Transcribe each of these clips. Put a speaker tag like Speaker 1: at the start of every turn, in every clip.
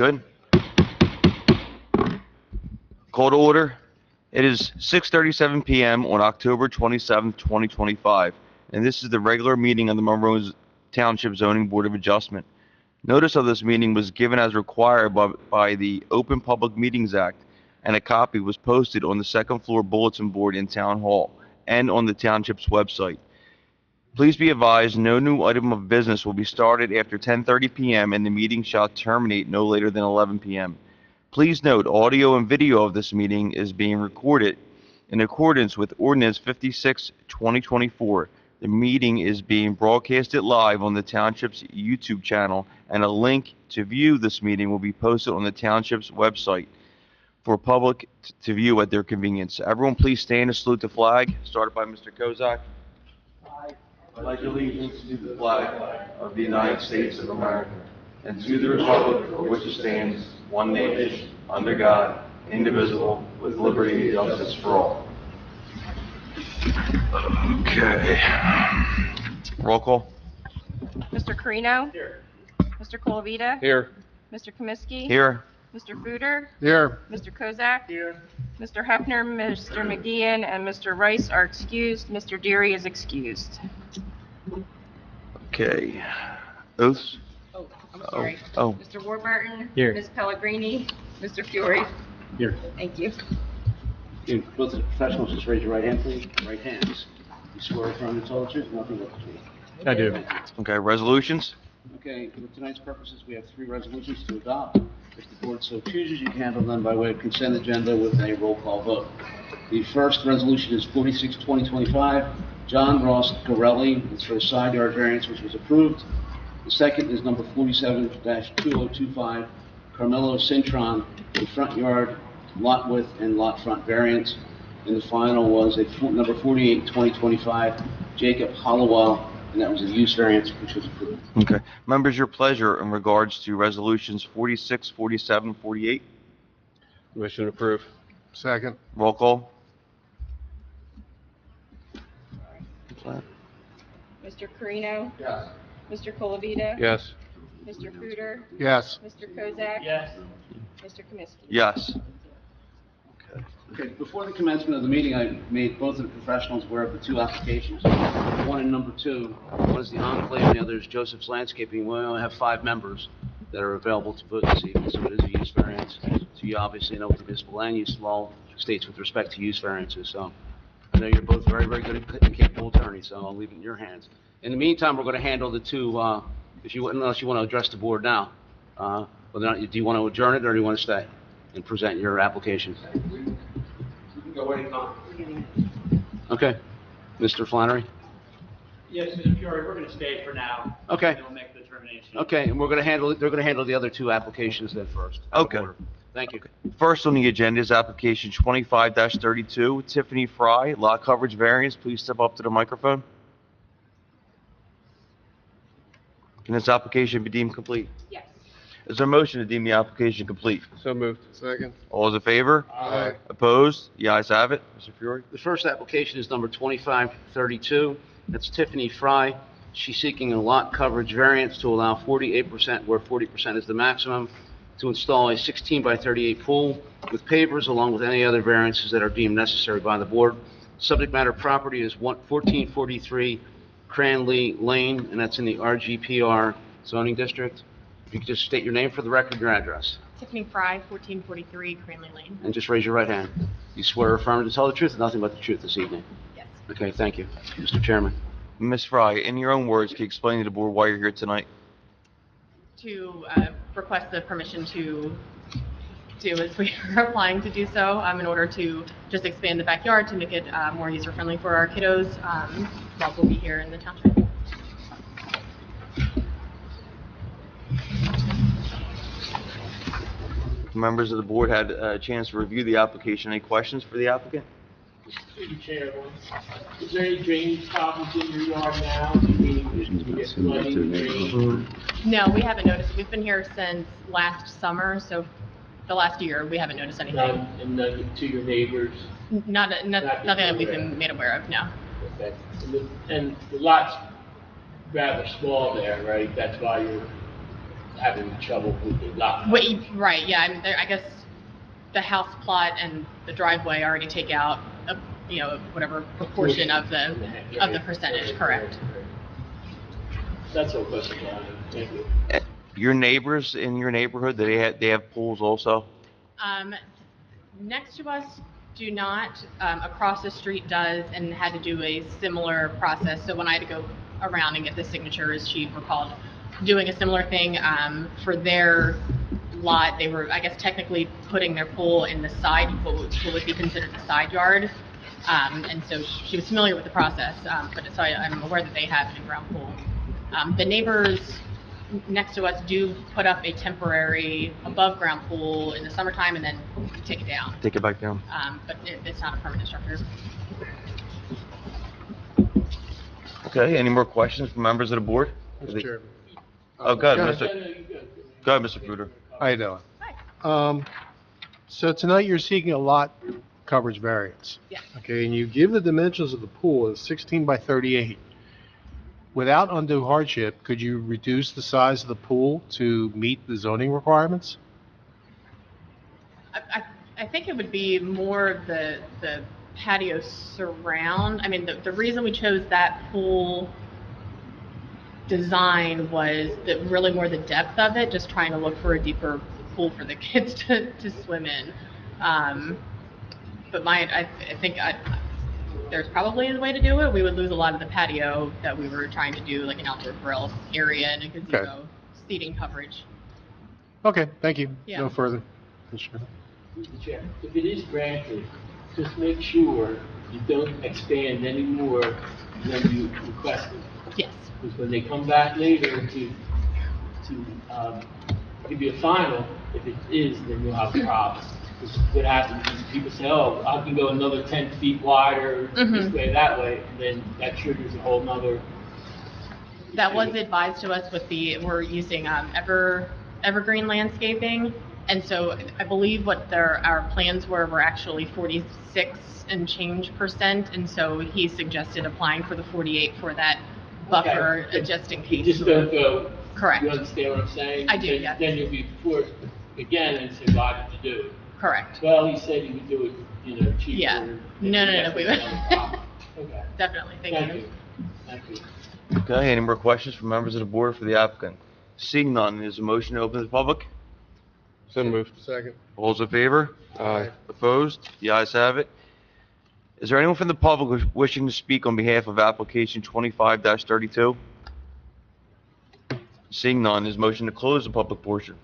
Speaker 1: Good. Call to order. It is 6:37 p.m. on October 27th, 2025, and this is the regular meeting of the Monroe Township Zoning Board of Adjustment. Notice of this meeting was given as required by the Open Public Meetings Act, and a copy was posted on the second floor bulletin board in Town Hall and on the Township's website. Please be advised, no new item of business will be started after 10:30 p.m. and the meeting shall terminate no later than 11 p.m. Please note, audio and video of this meeting is being recorded in accordance with Ordinance 56/2024. The meeting is being broadcasted live on the Township's YouTube channel, and a link to view this meeting will be posted on the Township's website for public to view at their convenience. Everyone please stand and salute the flag, started by Mr. Kozak. I pledge allegiance to the flag of the United States of America and to the republic for which it stands, one nation, under God, indivisible, with liberty and justice for all. Okay. Roll call.
Speaker 2: Mr. Carino?
Speaker 3: Here.
Speaker 2: Mr. Colavita?
Speaker 3: Here.
Speaker 2: Mr. Comiskey?
Speaker 1: Here.
Speaker 2: Mr. Footer?
Speaker 3: Here.
Speaker 2: Mr. Kozak?
Speaker 3: Here.
Speaker 2: Mr. Hefner, Mr. McGeehan, and Mr. Rice are excused. Mr. Deary is excused.
Speaker 1: Okay. Oaths?
Speaker 2: Oh, I'm sorry.
Speaker 1: Oh.
Speaker 2: Mr. Warburton?
Speaker 3: Here.
Speaker 2: Ms. Pellegrini? Mr. Fury?
Speaker 3: Here.
Speaker 2: Thank you.
Speaker 4: Okay, both of the professionals, just raise your right hand, please. Right hands. You swear or affirm to tell the truth, nothing but the truth.
Speaker 3: I do.
Speaker 1: Okay, resolutions?
Speaker 4: Okay, for tonight's purposes, we have 3 resolutions to adopt. If the board so chooses, you can handle them by way of consent agenda with a roll call vote. The first resolution is 46/2025, John Ross Gorelli. It's for a side yard variance, which was approved. The second is number 47-2025, Carmelo Cintron, a front yard, lot width, and lot front variance. And the final was number 48/2025, Jacob Hollowell, and that was a use variance, which was approved.
Speaker 1: Okay. Members, your pleasure in regards to resolutions 46, 47, 48.
Speaker 3: Motion to approve. Second.
Speaker 1: Roll call.
Speaker 2: Mr. Carino?
Speaker 3: Yes.
Speaker 2: Mr. Colavita?
Speaker 3: Yes.
Speaker 2: Mr. Footer?
Speaker 3: Yes.
Speaker 2: Mr. Kozak?
Speaker 3: Yes.
Speaker 2: Mr. Comiskey?
Speaker 1: Yes.
Speaker 4: Okay, before the commencement of the meeting, I made both of the professionals aware of the 2 applications. One and number 2, one is the Enclave, and the other is Joseph's Landscaping. We only have 5 members that are available to vote this evening, so it is a use variance. So you obviously know what the municipal land use law states with respect to use variances. So I know you're both very, very good and capable attorneys, so I'll leave it in your hands. In the meantime, we're going to handle the 2, unless you want to address the board now. Whether or not, do you want to adjourn it, or do you want to stay and present your application?
Speaker 5: Go anytime.
Speaker 4: Okay. Mr. Flannery?
Speaker 5: Yes, Mr. Fury, we're going to stay for now.
Speaker 4: Okay.
Speaker 5: And we'll make the determination.
Speaker 4: Okay, and they're going to handle the other 2 applications then first.
Speaker 1: Okay.
Speaker 4: Thank you.
Speaker 1: First on the agenda is application 25-32, Tiffany Fry, lot coverage variance. Please step up to the microphone. Can this application be deemed complete?
Speaker 2: Yes.
Speaker 1: Is there a motion to deem the application complete?
Speaker 3: So moved. Second.
Speaker 1: All those in favor?
Speaker 3: Aye.
Speaker 1: Opposed? The ayes have it. Mr. Fury?
Speaker 4: The first application is number 2532. That's Tiffany Fry. She's seeking a lot coverage variance to allow 48%, where 40% is the maximum, to install a 16 by 38 pool with pavers, along with any other variances that are deemed necessary by the board. Subject matter property is 1443 Cranley Lane, and that's in the RGPR zoning district. If you could just state your name for the record and your address,
Speaker 6: Tiffany Fry, 1443 Cranley Lane.
Speaker 4: and just raise your right hand. You swear or affirm to tell the truth and nothing but the truth this evening?
Speaker 6: Yes.
Speaker 4: Okay, thank you. Mr. Chairman.
Speaker 1: Ms. Fry, in your own words, can you explain to the board why you're here tonight?
Speaker 6: To request the permission to do as we are applying to do so, in order to just expand the backyard to make it more user-friendly for our kiddos while we'll be here in the township.
Speaker 1: Members of the board had a chance to review the application. Any questions for the applicant?
Speaker 5: Through the chair, is there any drainage problems in your yard now? Do you get flooding, drainage?
Speaker 6: No, we haven't noticed. We've been here since last summer, so the last year, we haven't noticed anything.
Speaker 5: And none to your neighbors?
Speaker 6: Nothing that we've been made aware of, no.
Speaker 5: Okay. And the lot's rather small there, right? That's why you're having trouble with the lot.
Speaker 6: Wait, right, yeah, I mean, I guess the house plot and the driveway already take out, whatever proportion of the percentage, correct?
Speaker 5: That's all question, thank you.
Speaker 1: Your neighbors in your neighborhood, they have pools also?
Speaker 6: Next to us do not, across the street does, and had to do a similar process. So when I had to go around and get the signatures, she recalled doing a similar thing. For their lot, they were, I guess, technically putting their pool in the side, what would be considered the side yard. And so she was familiar with the process, so I'm aware that they have an in-ground pool. The neighbors next to us do put up a temporary above-ground pool in the summertime and then take it down.
Speaker 1: Take it back down.
Speaker 6: But it's not a permanent structure.
Speaker 1: Okay, any more questions from members of the board?
Speaker 3: Mr. Chairman.
Speaker 1: Oh, go ahead,
Speaker 3: Go
Speaker 5: No,
Speaker 1: Mr.
Speaker 5: no, you good.
Speaker 1: Go ahead, Mr. Fruder.
Speaker 3: How you doing?
Speaker 6: Hi.
Speaker 3: So tonight you're seeking a lot coverage variance.
Speaker 6: Yes.
Speaker 3: Okay, and you give the dimensions of the pool as 16 by 38. Without undue hardship, could you reduce the size of the pool to meet the zoning requirements?
Speaker 6: I think it would be more the patio surround. I mean, the reason we chose that pool design was that really more the depth of it, just trying to look for a deeper pool for the kids to swim in. But I think there's probably a way to do it. We would lose a lot of the patio that we were trying to do, like an outdoor grill area and a gazebo, seating coverage.
Speaker 3: Okay, thank you.
Speaker 6: Yeah.
Speaker 3: No further. Mr. Chairman.
Speaker 5: Mr. Chair, if it is granted, just make sure you don't expand any more than you requested.
Speaker 6: Yes.
Speaker 5: Because when they come back later to give you a final, if it is, then you'll have a problem. Because what happens is people say, oh, I can go another 10 feet wider, this way, that way, and then that triggers a whole nother.
Speaker 6: That was advised to us with we're using evergreen landscaping. And so I believe what our plans were actually 46 and change percent. And so he suggested applying for the 48 for that buffer, just in
Speaker 5: You
Speaker 6: case.
Speaker 5: just don't go.
Speaker 6: Correct.
Speaker 5: You understand what I'm saying?
Speaker 6: I do,
Speaker 5: Then-
Speaker 6: yes.
Speaker 5: Then you'll be forced again and say, why did you do it?
Speaker 6: Correct.
Speaker 5: Well, he said he would do it, cheaper.
Speaker 6: Yeah.
Speaker 5: and
Speaker 6: No,
Speaker 5: that's
Speaker 6: we would.
Speaker 5: another problem. Okay,
Speaker 6: Definitely.
Speaker 5: thank you. Thank you.
Speaker 1: Okay, any more questions from members of the board for the applicant? Seeing none, is a motion to open to the public?
Speaker 3: So moved. Second.
Speaker 1: All those in favor?
Speaker 3: Aye.
Speaker 1: Opposed? The ayes have it. Is there anyone from the public wishing to speak on behalf of application 25-32? Seeing none, is motion to close the public portion?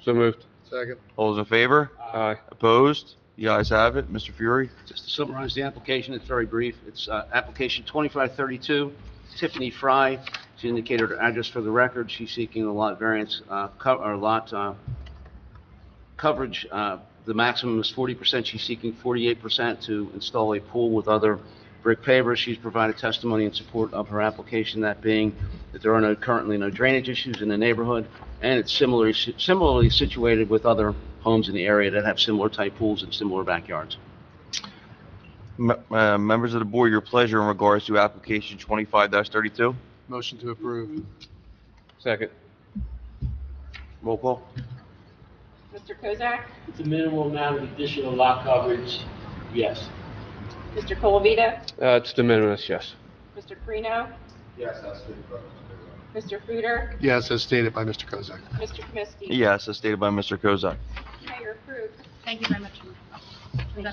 Speaker 3: So moved. Second.
Speaker 1: All those in favor?
Speaker 3: Aye.
Speaker 1: Opposed? The ayes have it. Mr. Fury?
Speaker 4: Just to summarize the application, it's very brief. It's application 2532, Tiffany Fry. She indicated her address for the record. She's seeking a lot variance, coverage. The maximum is 40%. She's seeking 48% to install a pool with other brick pavers. She's provided testimony in support of her application, that being that there are currently no drainage issues in the neighborhood, and it's similarly situated with other homes in the area that have similar type pools and similar backyards.
Speaker 1: Members of the board, your pleasure in regards to application 25-32?
Speaker 3: Motion to approve. Second.
Speaker 1: Roll call?
Speaker 2: Mr. Kozak?
Speaker 5: It's a minimal amount of additional lot coverage, yes.
Speaker 2: Mr. Colavita?
Speaker 3: It's de minimis, yes.
Speaker 2: Mr. Carino?
Speaker 3: Yes, that's
Speaker 2: Mr. Fruder?
Speaker 3: Yes, as stated by Mr. Kozak.
Speaker 2: Mr. Kaminsky?
Speaker 1: Yes, as stated by Mr. Kozak.
Speaker 2: Okay, you're approved.
Speaker 6: Thank you very much.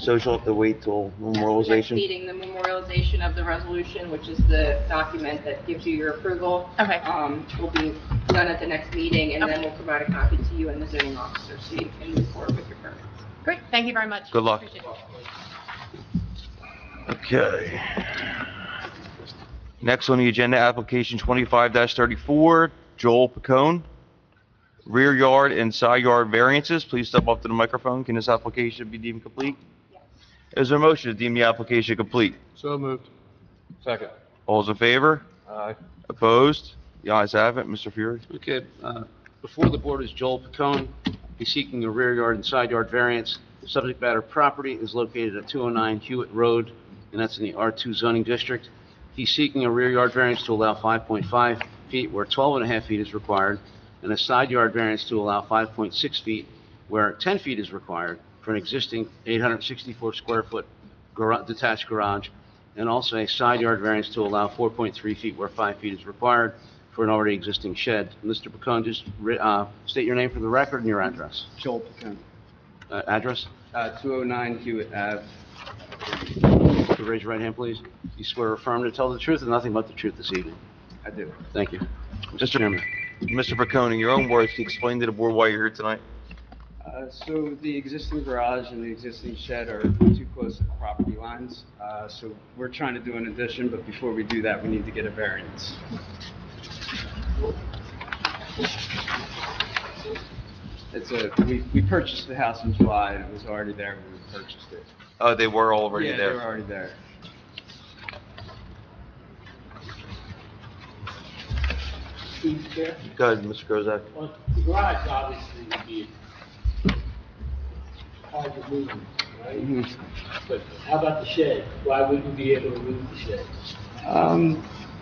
Speaker 1: So she'll have to wait till
Speaker 2: That's the next
Speaker 1: memorialization?
Speaker 2: meeting, the memorialization of the resolution, which is the document that gives you your approval.
Speaker 6: Okay.
Speaker 2: Will be done at the next meeting, and then we'll provide a copy to you and the zoning officer, so you can move forward with your permits.
Speaker 6: Great. Thank you very much.
Speaker 1: Good luck.
Speaker 6: Appreciate it.
Speaker 1: Okay. Next on the agenda, application 25-34, Joel Pacone. Rear yard and side yard variances. Please step up to the microphone. Can this application be deemed complete?
Speaker 2: Yes.
Speaker 1: Is there a motion to deem the application complete?
Speaker 3: So moved. Second.
Speaker 1: All those in favor?
Speaker 3: Aye.
Speaker 1: Opposed? The ayes have it. Mr. Fury?
Speaker 4: Okay, before the board is Joel Pacone. He's seeking a rear yard and side yard variance. Subject matter property is located at 209 Hewitt Road, and that's in the R2 zoning district. He's seeking a rear yard variance to allow 5.5 feet where 12.5 feet is required, and a side yard variance to allow 5.6 feet where 10 feet is required for an existing 864 square foot detached garage, and also a side yard variance to allow 4.3 feet where 5 feet is required for an already existing shed. Mr. Pacone, just state your name for the record and your address.
Speaker 7: Joel Pacone,
Speaker 4: Address?
Speaker 7: 209 Hewitt Ave.
Speaker 4: Could you raise your right hand, please? You swear or affirm to tell the truth and nothing but the truth this evening?
Speaker 7: I do.
Speaker 4: Thank you. Mr. Chairman.
Speaker 1: Mr. Pacone, in your own words, can you explain to the board why you're here tonight?
Speaker 7: So the existing garage and the existing shed are too close to the property lines. So we're trying to do an addition, but before we do that, we need to get a variance. We purchased the house in July, and it was already there when we purchased it.
Speaker 1: Oh, they were already
Speaker 7: Yeah,
Speaker 1: there.
Speaker 7: they were already there.
Speaker 5: Mr. Chair?
Speaker 1: Go ahead, Mr. Kozak.
Speaker 5: Well, the garage obviously would be hard to move, right? But how about the shed? Why wouldn't you be able to move the shed?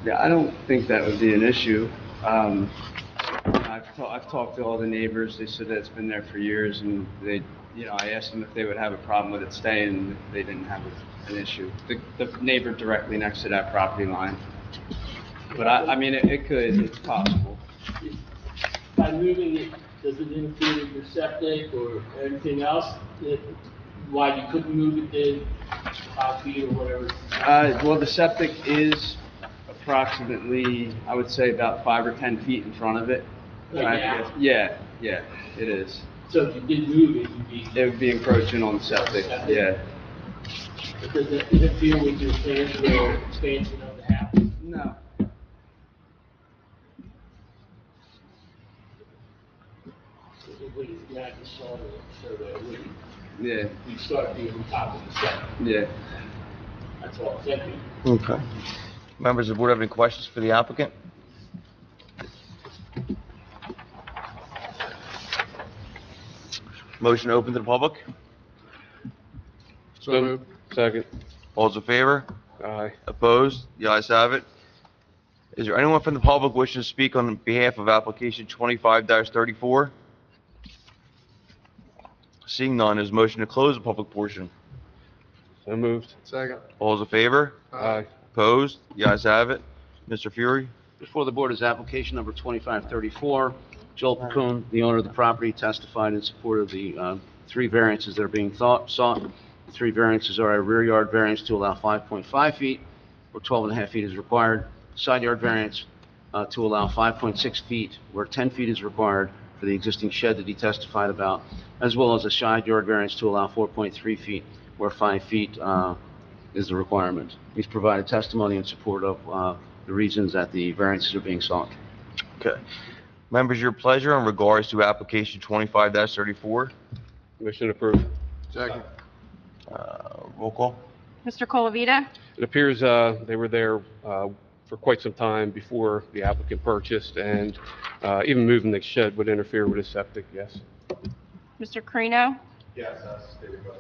Speaker 7: Yeah, I don't think that would be an issue. I've talked to all the neighbors. They said that it's been there for years, and I asked them if they would have a problem with it staying, and they didn't have an issue. The neighbor directly next to that property line. But I mean, it's possible.
Speaker 5: By moving it, does it interfere with your septic or anything else? Why you couldn't move it then 5 feet or whatever?
Speaker 7: Well, the septic is approximately, I would say, about 5 or 10 feet in front of it.
Speaker 5: Right now?
Speaker 7: Yeah, it is.
Speaker 5: So if you did move it, you'd be,
Speaker 7: It would be encroaching on the septic, yeah.
Speaker 5: does it interfere with your plans for expansion of the house?
Speaker 7: No.
Speaker 5: You had to solve it, so that when
Speaker 7: Yeah,
Speaker 5: you start being on top of the septic,
Speaker 7: yeah.
Speaker 5: that's all. Thank you.
Speaker 1: Okay. Members of the board have any questions for the applicant? Motion open to the public?
Speaker 3: So moved.
Speaker 8: Second.
Speaker 1: All's in favor?
Speaker 8: Aye.
Speaker 1: Opposed? The ayes have it. Is there anyone from the public wishing to speak on behalf of application 25-34? Seeing none, is motion to close the public portion.
Speaker 8: So moved.
Speaker 3: Second.
Speaker 1: All's in favor?
Speaker 8: Aye.
Speaker 1: Opposed? The ayes have it. Mr. Fury?
Speaker 4: Before the board is application number 2534. Joel Pacone, the owner of the property, testified in support of the 3 variances that are being sought. The 3 variances are a rear yard variance to allow 5.5 feet, where 12.5 feet is required, side yard variance to allow 5.6 feet, where 10 feet is required for the existing shed that he testified about, as well as a side yard variance to allow 4.3 feet, where 5 feet is the requirement. He's provided testimony in support of the reasons that the variances are being sought.
Speaker 1: Okay. Members, your pleasure in regards to application 25-34.
Speaker 8: Motion approved.
Speaker 3: Second.
Speaker 1: Roll call.
Speaker 9: Mr. Colavita?
Speaker 8: It appears they were there for quite some time before the applicant purchased, and even moving the shed would interfere with his septic, yes.
Speaker 9: Mr. Carino?
Speaker 10: Yes, that's stated by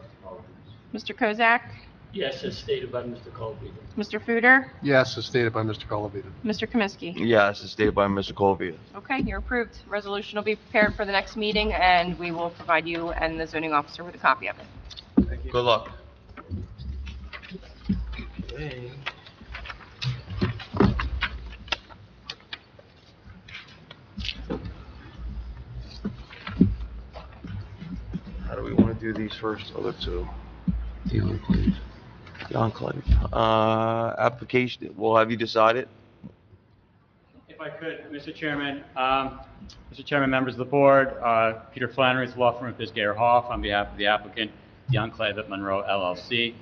Speaker 10: Mr.
Speaker 9: Mr. Kozak?
Speaker 5: Yes, as stated by Mr. Colby.
Speaker 9: Mr. Fuder?
Speaker 3: Yes, as stated by Mr. Colavita.
Speaker 9: Mr. Kaminsky?
Speaker 1: Yes, as stated by Mr. Colvia.
Speaker 9: Okay, you're approved. Resolution will be prepared for the next meeting, and we will provide you and the zoning officer with a copy of it.
Speaker 1: Good luck. How do we want to do these first? Other two.
Speaker 4: The enclave.
Speaker 1: The enclave. Application, well, have you decided?
Speaker 11: If I could, Mr. Chairman, members of the board, Peter Flannery, law firm of Bisgayer Hoff, on behalf of the applicant, The Enclave at Monroe LLC.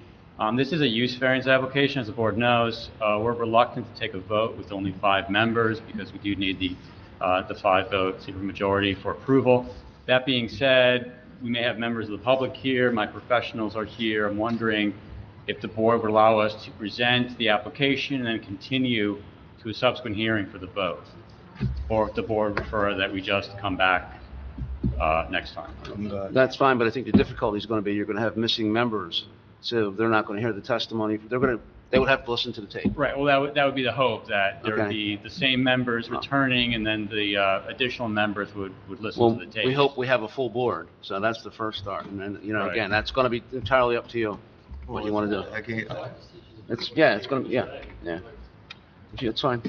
Speaker 11: This is a use variance application, as the board knows. We're reluctant to take a vote with only 5 members because we do need the 5-vote supermajority for approval. That being said, we may have members of the public here. My professionals are here. I'm wondering if the board would allow us to present the application and then continue to a subsequent hearing for the vote, or if the board prefer that we just come back next time.
Speaker 4: That's fine, but I think the difficulty is going to be you're going to have missing members, so they're not going to hear the testimony. They're going to They would have to listen to the tape.
Speaker 11: Right, well, that would be the hope, that there would
Speaker 4: Okay.
Speaker 11: be the same members returning, and then the additional members would listen
Speaker 4: Well,
Speaker 11: to the tape.
Speaker 4: we hope we have a full board, so that's the first start. And then,
Speaker 11: Right.
Speaker 4: again, that's going to be entirely up to you, what you want to do. It's going to, yeah. Yeah, it's fine,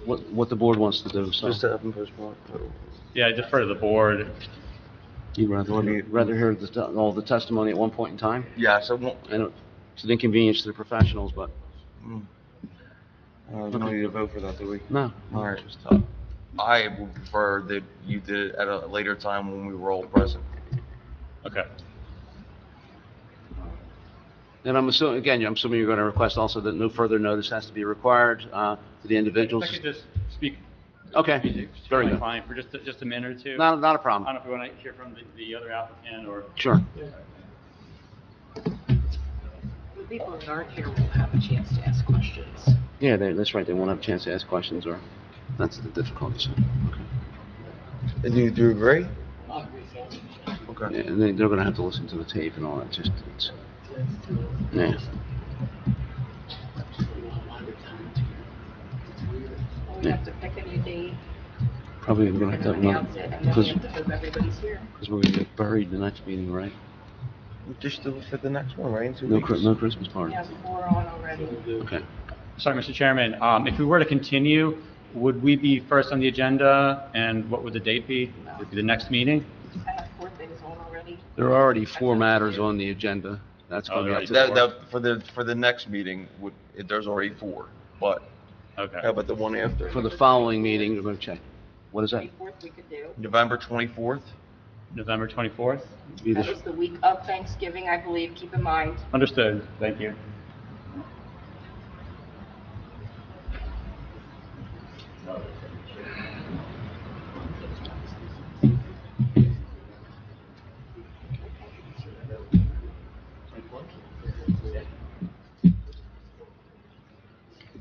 Speaker 4: what the board wants to do, so.
Speaker 1: Just to have them postpone.
Speaker 11: Yeah, I defer to the board.
Speaker 4: You'd rather hear all the testimony at one point in time?
Speaker 1: Yes, I won't,
Speaker 4: I know it's an inconvenience to the professionals, but,
Speaker 1: we don't need to vote for that, do we?
Speaker 4: no.
Speaker 1: All right, I would prefer that you did it at a later time when we were all present.
Speaker 11: Okay.
Speaker 4: And I'm assuming you're going to request also that no further notice has to be required to the individuals?
Speaker 11: If I could just speak
Speaker 4: Okay,
Speaker 11: to
Speaker 4: very
Speaker 11: my
Speaker 4: good.
Speaker 11: client for just a minute or two.
Speaker 4: Not a
Speaker 11: I don't
Speaker 4: problem.
Speaker 11: know if you want to hear from the other applicant or...
Speaker 4: Sure.
Speaker 2: The people that aren't here will have a chance to ask questions.
Speaker 4: Yeah, that's right, they won't have a chance to ask questions, or, that's the difficulty, so, okay.
Speaker 1: Do you agree?
Speaker 5: I agree, so.
Speaker 1: Okay.
Speaker 4: Yeah, and they're gonna have to listen to the tape and all that, it's, yeah.
Speaker 2: We have to pick a new date,
Speaker 4: Probably gonna have to,
Speaker 2: announce it, and then we
Speaker 4: because
Speaker 2: have to hope everybody's here.
Speaker 4: we're gonna get buried in the next meeting, right?
Speaker 1: Just do it for the next one, right, in 2
Speaker 4: No,
Speaker 1: weeks?
Speaker 4: no Christmas party.
Speaker 2: We have 4 on already.
Speaker 4: Okay.
Speaker 11: Sorry, Mr. Chairman, if we were to continue, would we be first on the agenda, and what would the date be? Would it be the next meeting?
Speaker 2: I have 4 things on already.
Speaker 4: There are already 4 matters on the agenda, that's gonna be up to the board.
Speaker 1: For the next meeting, there's already 4, but
Speaker 11: Okay.
Speaker 1: how about the one after?
Speaker 4: For the following meeting, we're gonna check. What is that?
Speaker 2: 24th we could do.
Speaker 1: November 24th?
Speaker 11: November 24th?
Speaker 4: Be
Speaker 2: That
Speaker 4: the-
Speaker 2: was the week of Thanksgiving, I believe, keep in mind.
Speaker 11: Understood, thank you.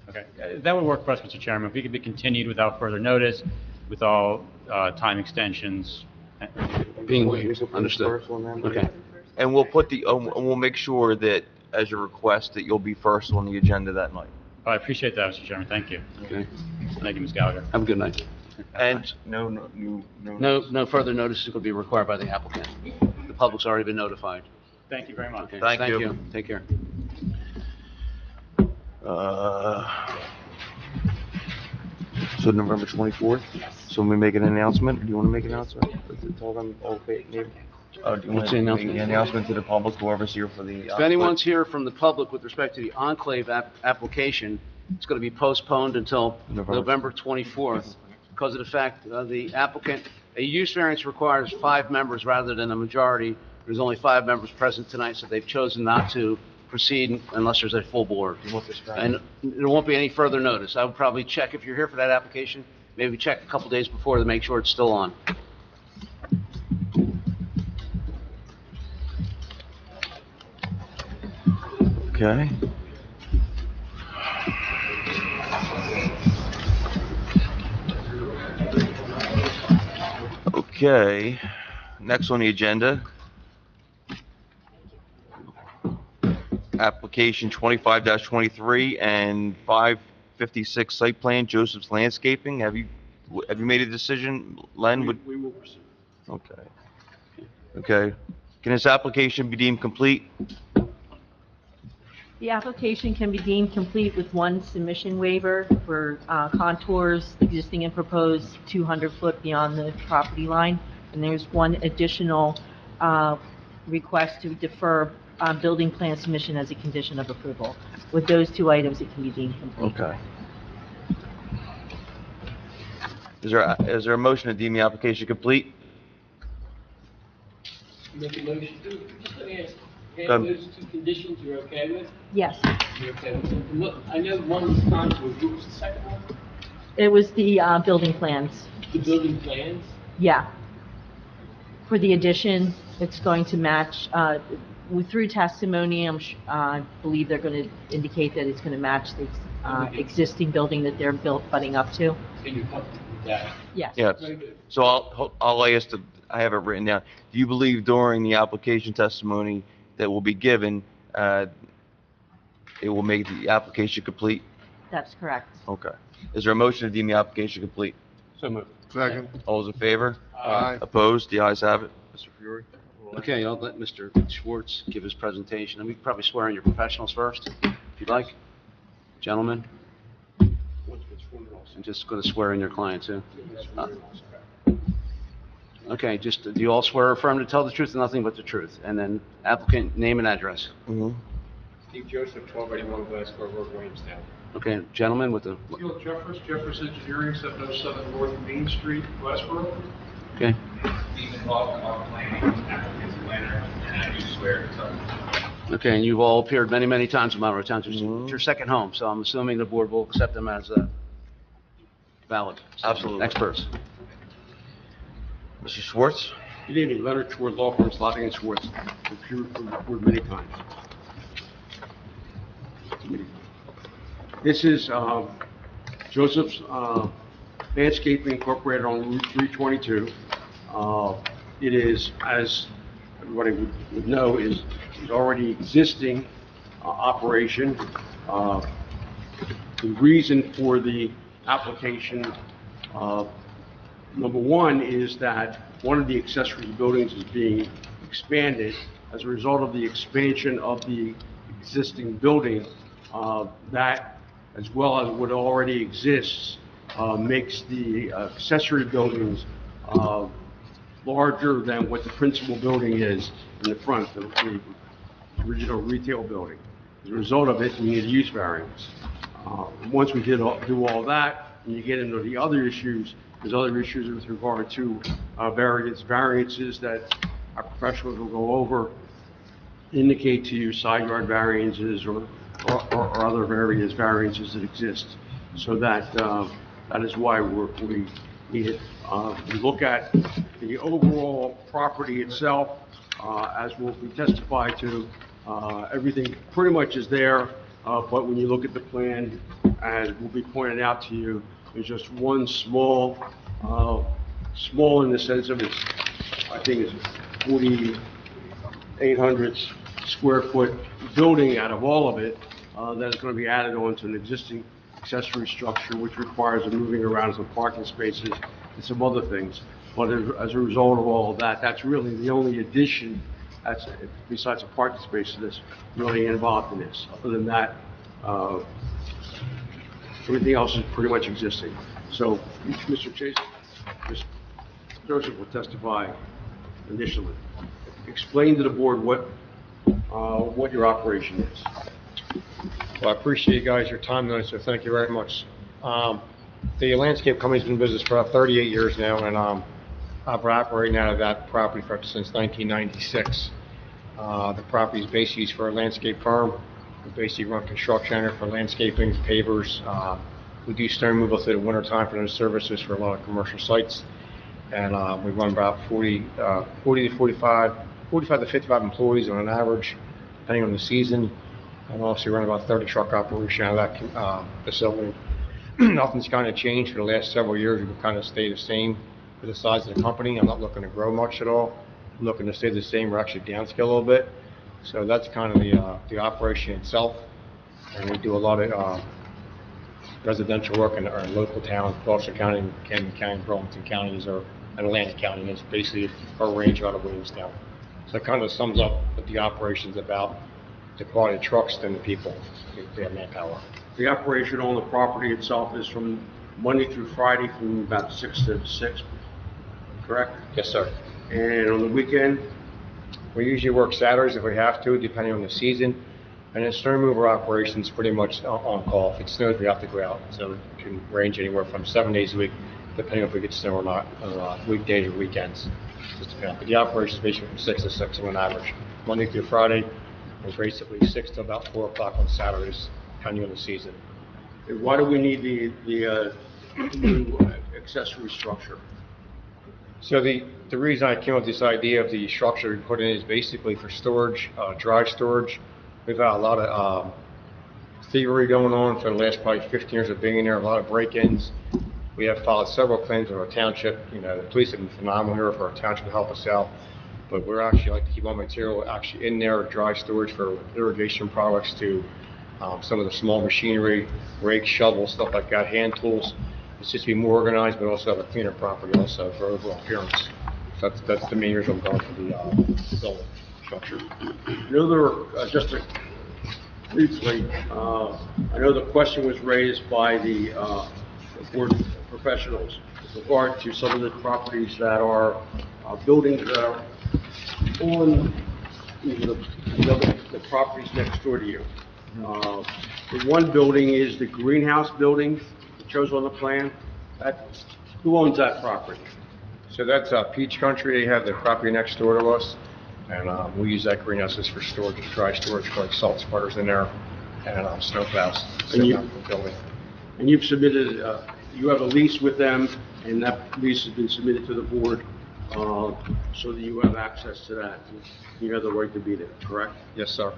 Speaker 11: Okay, that would work for us, Mr. Chairman. If we could be continued without further notice, with all time extensions.
Speaker 4: Being waived, understood. Okay.
Speaker 1: And we'll we'll make sure that, as your request, that you'll be first on the agenda that night.
Speaker 11: I appreciate that, Mr. Chairman, thank you.
Speaker 4: Okay.
Speaker 11: Thank you, Ms. Gallagher.
Speaker 4: Have a good night.
Speaker 1: And no.
Speaker 4: No further notice is going to be required by the applicant. The public's already been notified.
Speaker 11: Thank you very much.
Speaker 4: Okay.
Speaker 1: Thank you.
Speaker 4: Thank you. Take care.
Speaker 1: So November 24th? So we make an announcement? Do you want to make an announcement? Tell them, okay, do you
Speaker 4: What's
Speaker 1: want
Speaker 4: the
Speaker 1: to make
Speaker 4: announcement?
Speaker 1: an announcement to the public, whoever's here for the...
Speaker 4: If anyone's here from the public with respect to the Enclave application, it's going to be postponed until November 24th because of the fact the applicant, a use variance requires 5 members rather than a majority. There's only 5 members present tonight, so they've chosen not to proceed unless there's a full board. And there won't be any further notice. I would probably check, if you're here for that application, maybe check a couple days before to make sure it's still on.
Speaker 1: Okay. Okay, next on the agenda. Application 25-23 and 556 site plan, Joseph's Landscaping. Have you made a decision, Len?
Speaker 8: We will pursue.
Speaker 1: Okay. Okay. Can this application be deemed complete?
Speaker 12: The application can be deemed complete with one submission waiver for contours existing and proposed 200-foot beyond the property line. And there's one additional request to defer building plan submission as a condition of approval. With those 2 items, it can be deemed complete.
Speaker 1: Okay. Is there a motion to deem the application complete?
Speaker 5: Make a motion to, just let me ask,
Speaker 1: Um,
Speaker 5: those 2 conditions you're okay with?
Speaker 12: Yes.
Speaker 5: You're okay with them? Look, I know one was contours, what was the second one?
Speaker 12: It was the building plans.
Speaker 5: The building plans?
Speaker 12: Yeah. For the addition, it's going to match, through testimony, I believe they're going to indicate that it's going to match the existing building that they're butting up to.
Speaker 5: So you're comfortable with that?
Speaker 12: Yes.
Speaker 1: Yes.
Speaker 5: Very good.
Speaker 1: So I'll ask I have it written down. Do you believe during the application testimony that will be given, it will make the application complete?
Speaker 12: That's correct.
Speaker 1: Okay. Is there a motion to deem the application complete?
Speaker 8: So moved.
Speaker 3: Second.
Speaker 1: All those in favor?
Speaker 3: Aye.
Speaker 1: Opposed? The ayes have it. Mr. Fiore?
Speaker 4: Okay, I'll let Mr. Schwartz give his presentation, and we can probably swear in your professionals first, if you'd like. Gentlemen? I'm just going to swear in your client, too. Okay, just, do you all swear or affirm to tell the truth and nothing but the truth? And then applicant, name and address.
Speaker 1: Mm-hmm.
Speaker 8: Steve Joseph, 1281 Glasgow Road, Williamstown.
Speaker 4: Okay, gentlemen with the,
Speaker 10: Field Jeffers Engineering, 707 North Main Street, Westboro.
Speaker 4: okay.
Speaker 10: Stephen Hoffman, our planning, applicant's planner, and I do swear to tell.
Speaker 4: Okay, and you've all appeared many, many times in Monroe Township. It's your second home, so I'm assuming the board will accept them as valid.
Speaker 1: Absolutely.
Speaker 4: Experts.
Speaker 1: Mr. Schwartz?
Speaker 13: Good evening, Leonard Schwartz, law firm Slotting and Schwartz. Appeared for the board many times. This is Joseph's Landscaping Incorporated on Route 322. It is, as everybody would know, is already existing operation. The reason for the application, number one, is that one of the accessory buildings is being expanded. As a result of the expansion of the existing building, that, as well as what already exists, makes the accessory buildings larger than what the principal building is in the front, the original retail building. As a result of it, we need a use variance. Once we do all that, and you get into the other issues, there's other issues with regard to variances that our professionals will go over, indicate to you side yard variances or other variances that exist. So that is why we need it. We look at the overall property itself, as will be testified to. Everything pretty much is there, but when you look at the plan, as will be pointed out to you, there's just one small in the sense of it's, I think it's 4,800 square foot building out of all of it, that is going to be added on to an existing accessory structure, which requires a moving around some parking spaces and some other things. But as a result of all of that, that's really the only addition that's, besides a parking space, that's really involved in this. Other than that, everything else is pretty much existing. So, Mr. Chase, Mr. Joseph will testify initially. Explain to the board what your operation is.
Speaker 14: Well, I appreciate you guys, your time tonight, so thank you very much. The landscape company's been in business for about 38 years now, and I've been operating out of that property since 1996. The property is basically used for a landscape firm. We basically run construction for landscaping, pavers. We do stone removal through the winter time for those services for a lot of commercial sites. And we run about 40 to 45 to 55 employees on an average, depending on the season. And also run about 30 truck operation out of that facility. Nothing's kind of changed for the last several years. We've kind of stayed the same for the size of the company. I'm not looking to grow much at all. I'm looking to stay the same. We're actually downscale a little bit. So that's kind of the operation itself. And we do a lot of residential work in our local towns, Gloucester County, Camden County, Burlington counties, or Atlantic County. And it's basically our range out of Williamstown. So it kind of sums up what the operation's about. The quality of trucks than the people, their manpower.
Speaker 13: The operation on the property itself is from Monday through Friday from about 6 to 6, correct?
Speaker 14: Yes, sir.
Speaker 13: And on the weekend?
Speaker 14: We usually work Saturdays if we have to, depending on the season. And then snow removal operations pretty much on call. If it snows, we have to go out. So it can range anywhere from 7 days a week, depending if we get snow or not, on weekdays or weekends. Just depends. But the operation is basically from 6 to 6 on an average, Monday through Friday. It's basically 6 to about 4 o'clock on Saturdays, depending on the season.
Speaker 13: Why do we need the new accessory structure?
Speaker 14: So the reason I came up with this idea of the structure we put in is basically for storage, dry storage. We've had a lot of thievery going on for the last probably 15 years of being there, a lot of break-ins. We have filed several claims in our township. You know, the police have been phenomenal here for our township to help us out. But we're actually like to keep all material actually in there, dry storage for irrigation products to some of the small machinery, rakes, shovels, stuff like that, hand tools. It's just to be more organized, but also have a cleaner property also for overall appearance. So that's the main reason I'm going for the building structure.
Speaker 13: Just briefly, I know the question was raised by the board professionals with regard to some of the properties that are buildings that are on the properties next door to you. The one building is the greenhouse building, it shows on the plan. Who owns that property?
Speaker 14: So that's Peach Country. They have the property next door to us, and we use that greenhouses for storage, dry storage, for like salt spreaders in there, and snow plows.
Speaker 13: And you've submitted, you have a lease with them, and that lease has been submitted to the board, so that you have access to that. You have the right to be there, correct?
Speaker 14: Yes, sir.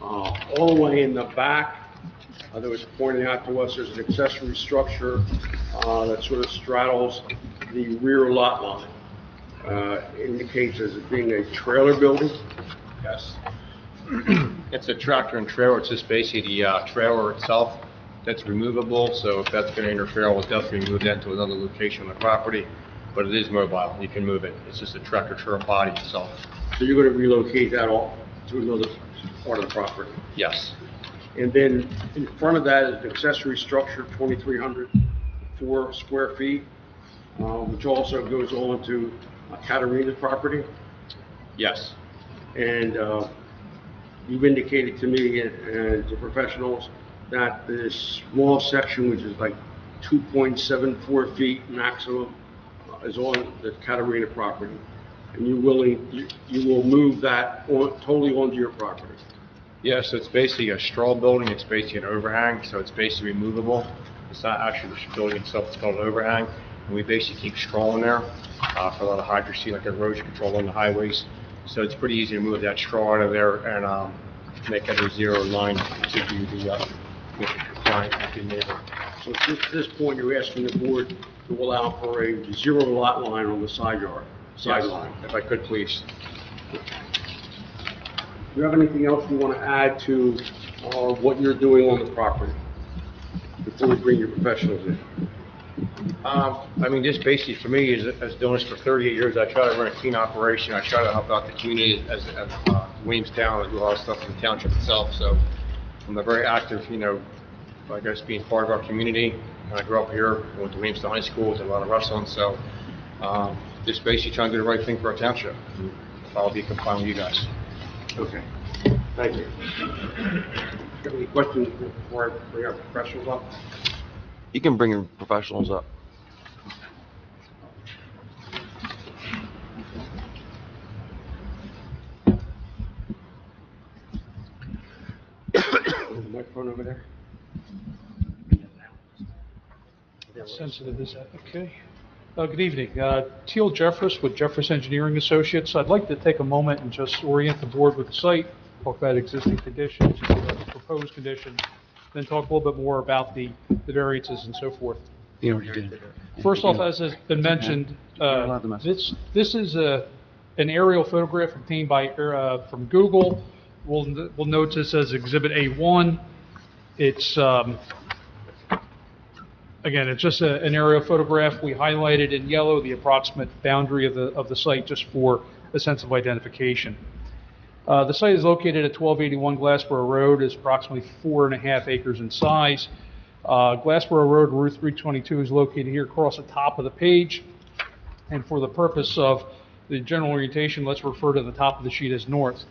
Speaker 13: All the way in the back, that was pointed out to us, there's an accessory structure that sort of straddles the rear lot line. Indicates as it being a trailer building.
Speaker 14: Yes. It's a tractor and trailer. It's just basically the trailer itself that's removable. So if that's going to interfere, we'll definitely move that to another location on the property. But it is mobile. You can move it. It's just a tractor trailer body itself.
Speaker 13: So you're going to relocate that all to another part of the property?
Speaker 14: Yes.
Speaker 13: And then in front of that is an accessory structure, 2,304 square feet, which also goes on to Katarina's property.
Speaker 14: Yes.
Speaker 13: And you've indicated to me and to professionals that this small section, which is like 2.74 feet maximum, is on the Katarina property. And you will move that totally onto your property.
Speaker 14: Yes, it's basically a straw building. It's basically an overhang, so it's basically removable. It's not actually the building itself. It's called an overhang. And we basically keep straw in there for a lot of hydroseed, like erosion control on the highways. So it's pretty easy to move that straw out of there and make it a zero line to do the compliant with the neighbor.
Speaker 13: So at this point, you're asking the board to allow for a zero lot line on the sideline.
Speaker 14: If I could, please.
Speaker 13: Do you have anything else you want to add to what you're doing on the property before we bring your professionals in?
Speaker 14: I mean, this basically for me is as doing this for 38 years. I try to run a clean operation. I try to help out the community as Williamstown. I do a lot of stuff in the township itself. So I'm a very active, I guess, being part of our community. I grew up here, went to Williamstown High School, did a lot of wrestling. So just basically trying to do the right thing for our township. I'll be compliant with you guys.
Speaker 13: Okay. Thank you. Do you have any questions before I bring our professionals up?
Speaker 1: You can bring your professionals up.
Speaker 13: Microphone over there.
Speaker 15: Sensitive, is that okay? Good evening. Teal Jeffress with Jeffress Engineering Associates. I'd like to take a moment and just orient the board with the site, talk about existing conditions, proposed conditions, then talk a little bit more about the variances and so forth. First off, as has been mentioned, this is an aerial photograph obtained by from Google. We'll note this as Exhibit A1. It's again, it's just an aerial photograph. We highlighted in yellow the approximate boundary of the site just for a sense of identification. The site is located at 1281 Glassboro Road. It's approximately 4.5 acres in size. Glassboro Road, Route 322, is located here across the top of the page. And for the purpose of the general orientation, let's refer to the top of the sheet as north.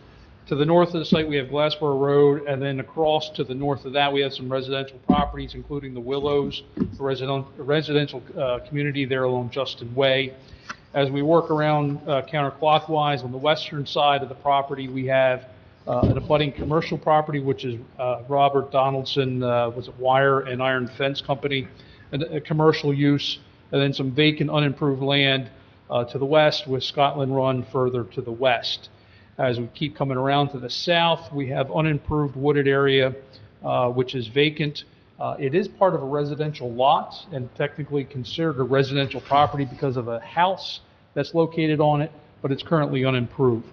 Speaker 15: To the north of the site, we have Glassboro Road, and then across to the north of that, we have some residential properties, including the Willows, a residential community there along Justin Way. As we work around counterclockwise, on the western side of the property, we have an abutting commercial property, which is Robert Donaldson, Wire and Iron Fence Company, a commercial use, and then some vacant, unimproved land to the west, with Scotland Run further to the west. As we keep coming around to the south, we have unimproved wooded area, which is vacant. It is part of a residential lot and technically considered a residential property because of a house that's located on it, but it's currently unimproved.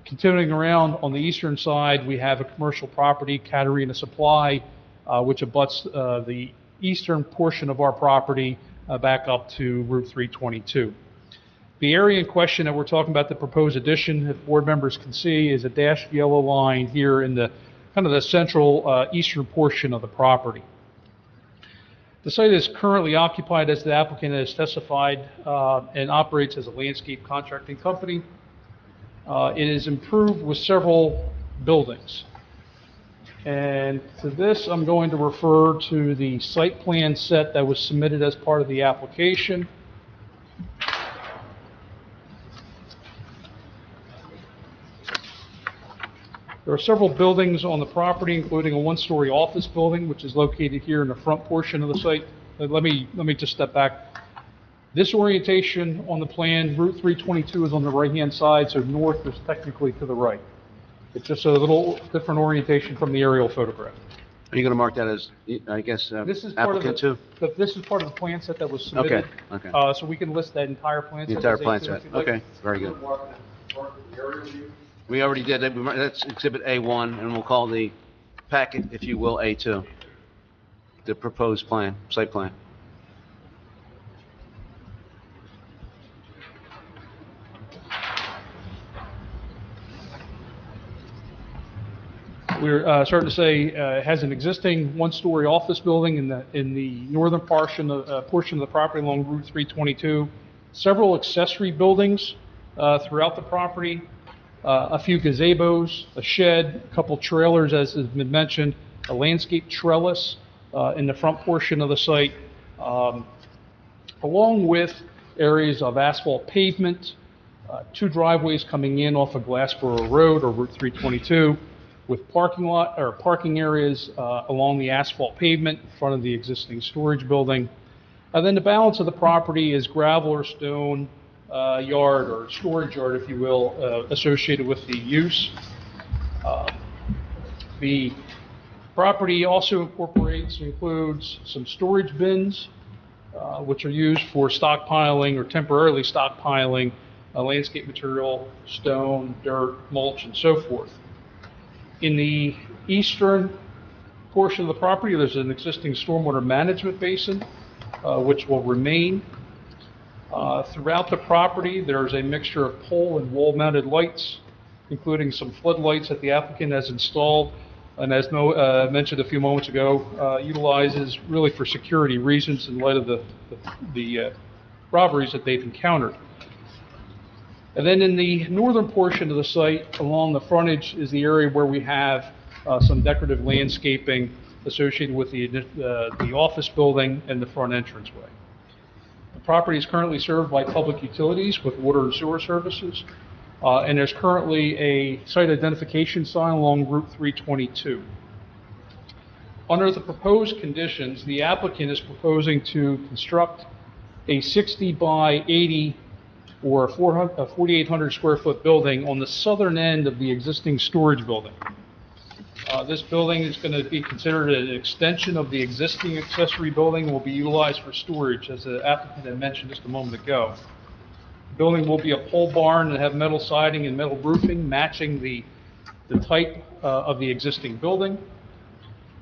Speaker 15: Continuing around on the eastern side, we have a commercial property, Katarina Supply, which abuts the eastern portion of our property back up to Route 322. The area in question that we're talking about, the proposed addition, that board members can see, is a dashed yellow line here in the kind of the central eastern portion of the property. The site is currently occupied, as the applicant has testified, and operates as a landscape contracting company. It is improved with several buildings. And to this, I'm going to refer to the site plan set that was submitted as part of the application. There are several buildings on the property, including a one-story office building, which is located here in the front portion of the site. Let me just step back. This orientation on the plan, Route 322 is on the right-hand side, so north is technically to the right. It's just a little different orientation from the aerial photograph.
Speaker 4: Are you going to mark that as, I guess,
Speaker 15: This is part of
Speaker 4: applicant two?
Speaker 15: this is part of the plan set that was submitted.
Speaker 4: Okay.
Speaker 15: So we can list that entire plan
Speaker 4: The
Speaker 15: set.
Speaker 4: entire
Speaker 15: as
Speaker 4: plan
Speaker 15: A2
Speaker 4: set,
Speaker 15: if you'd like.
Speaker 4: okay, very good. We already did that, that's exhibit A1, and we'll call the packet, if you will, A2. The proposed plan, site plan.
Speaker 15: We're starting to say it has an existing one-story office building in the northern portion of the property along Route 322. Several accessory buildings throughout the property, a few gazebos, a shed, a couple trailers, as has been mentioned, a landscape trellis in the front portion of the site, along with areas of asphalt pavement, two driveways coming in off of Glassboro Road or Route 322, with parking areas along the asphalt pavement in front of the existing storage building. And then the balance of the property is gravel or stone yard or storage yard, if you will, associated with the use. The property also includes some storage bins, which are used for stockpiling or temporarily stockpiling landscape material, stone, dirt, mulch, and so forth. In the eastern portion of the property, there's an existing stormwater management basin, which will remain. Throughout the property, there's a mixture of pole and wall-mounted lights, including some floodlights that the applicant has installed, and as mentioned a few moments ago, utilizes really for security reasons in light of the robberies that they've encountered. And then in the northern portion of the site, along the frontage, is the area where we have some decorative landscaping associated with the office building and the front entranceway. The property is currently served by public utilities with water and sewer services, and there's currently a site identification sign along Route 322. Under the proposed conditions, the applicant is proposing to construct a 60 by 80 or a 4,800 square foot building on the southern end of the existing storage building. This building is going to be considered an extension of the existing accessory building and will be utilized for storage, as the applicant had mentioned just a moment ago. The building will be a pole barn and have metal siding and metal roofing matching the type of the existing building.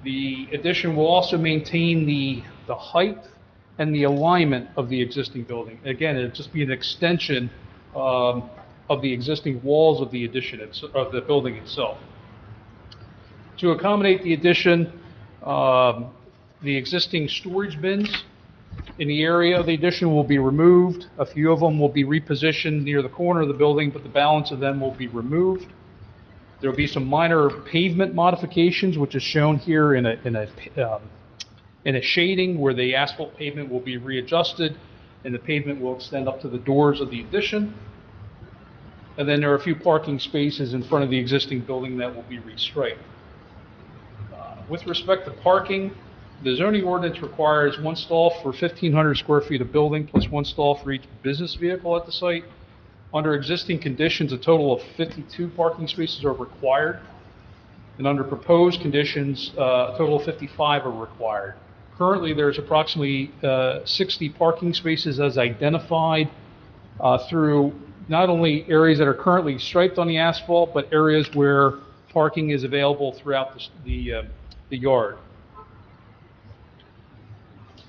Speaker 15: The addition will also maintain the height and the alignment of the existing building. Again, it'll just be an extension of the existing walls of the addition of the building itself. To accommodate the addition, the existing storage bins in the area of the addition will be removed. A few of them will be repositioned near the corner of the building, but the balance of them will be removed. There will be some minor pavement modifications, which is shown here in a shading where the asphalt pavement will be readjusted and the pavement will extend up to the doors of the addition. And then there are a few parking spaces in front of the existing building that will be restriped. With respect to parking, the zoning ordinance requires one stall for 1,500 square feet of building plus one stall for each business vehicle at the site. Under existing conditions, a total of 52 parking spaces are required. And under proposed conditions, a total of 55 are required. Currently, there's approximately 60 parking spaces as identified through not only areas that are currently striped on the asphalt, but areas where parking is available throughout the yard.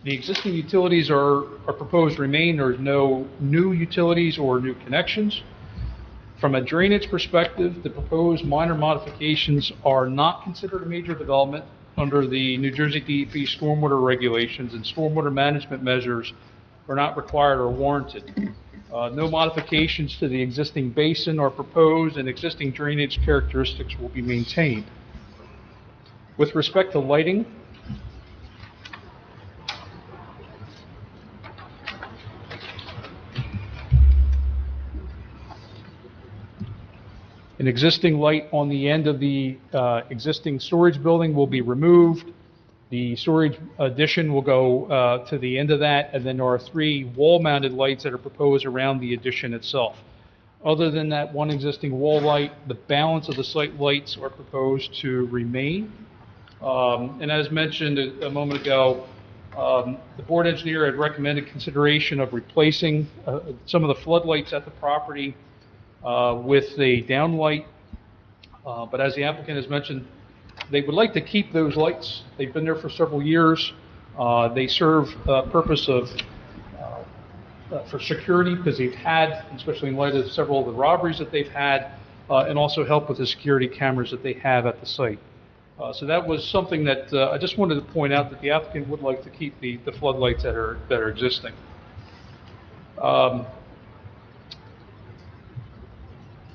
Speaker 15: The existing utilities are proposed to remain. There is no new utilities or new connections. From a drainage perspective, the proposed minor modifications are not considered a major development under the New Jersey DEP stormwater regulations, and stormwater management measures are not required or warranted. No modifications to the existing basin are proposed, and existing drainage characteristics will be maintained. With respect to lighting, an existing light on the end of the existing storage building will be removed. The storage addition will go to the end of that, and then there are 3 wall-mounted lights that are proposed around the addition itself. Other than that one existing wall light, the balance of the site lights are proposed to remain. And as mentioned a moment ago, the board engineer had recommended consideration of replacing some of the floodlights at the property with a downlight, but as the applicant has mentioned, they would like to keep those lights. They've been there for several years. They serve a purpose of for security, because they've had, especially in light of several of the robberies that they've had, and also help with the security cameras that they have at the site. So that was something that I just wanted to point out, that the applicant would like to keep the floodlights that are existing.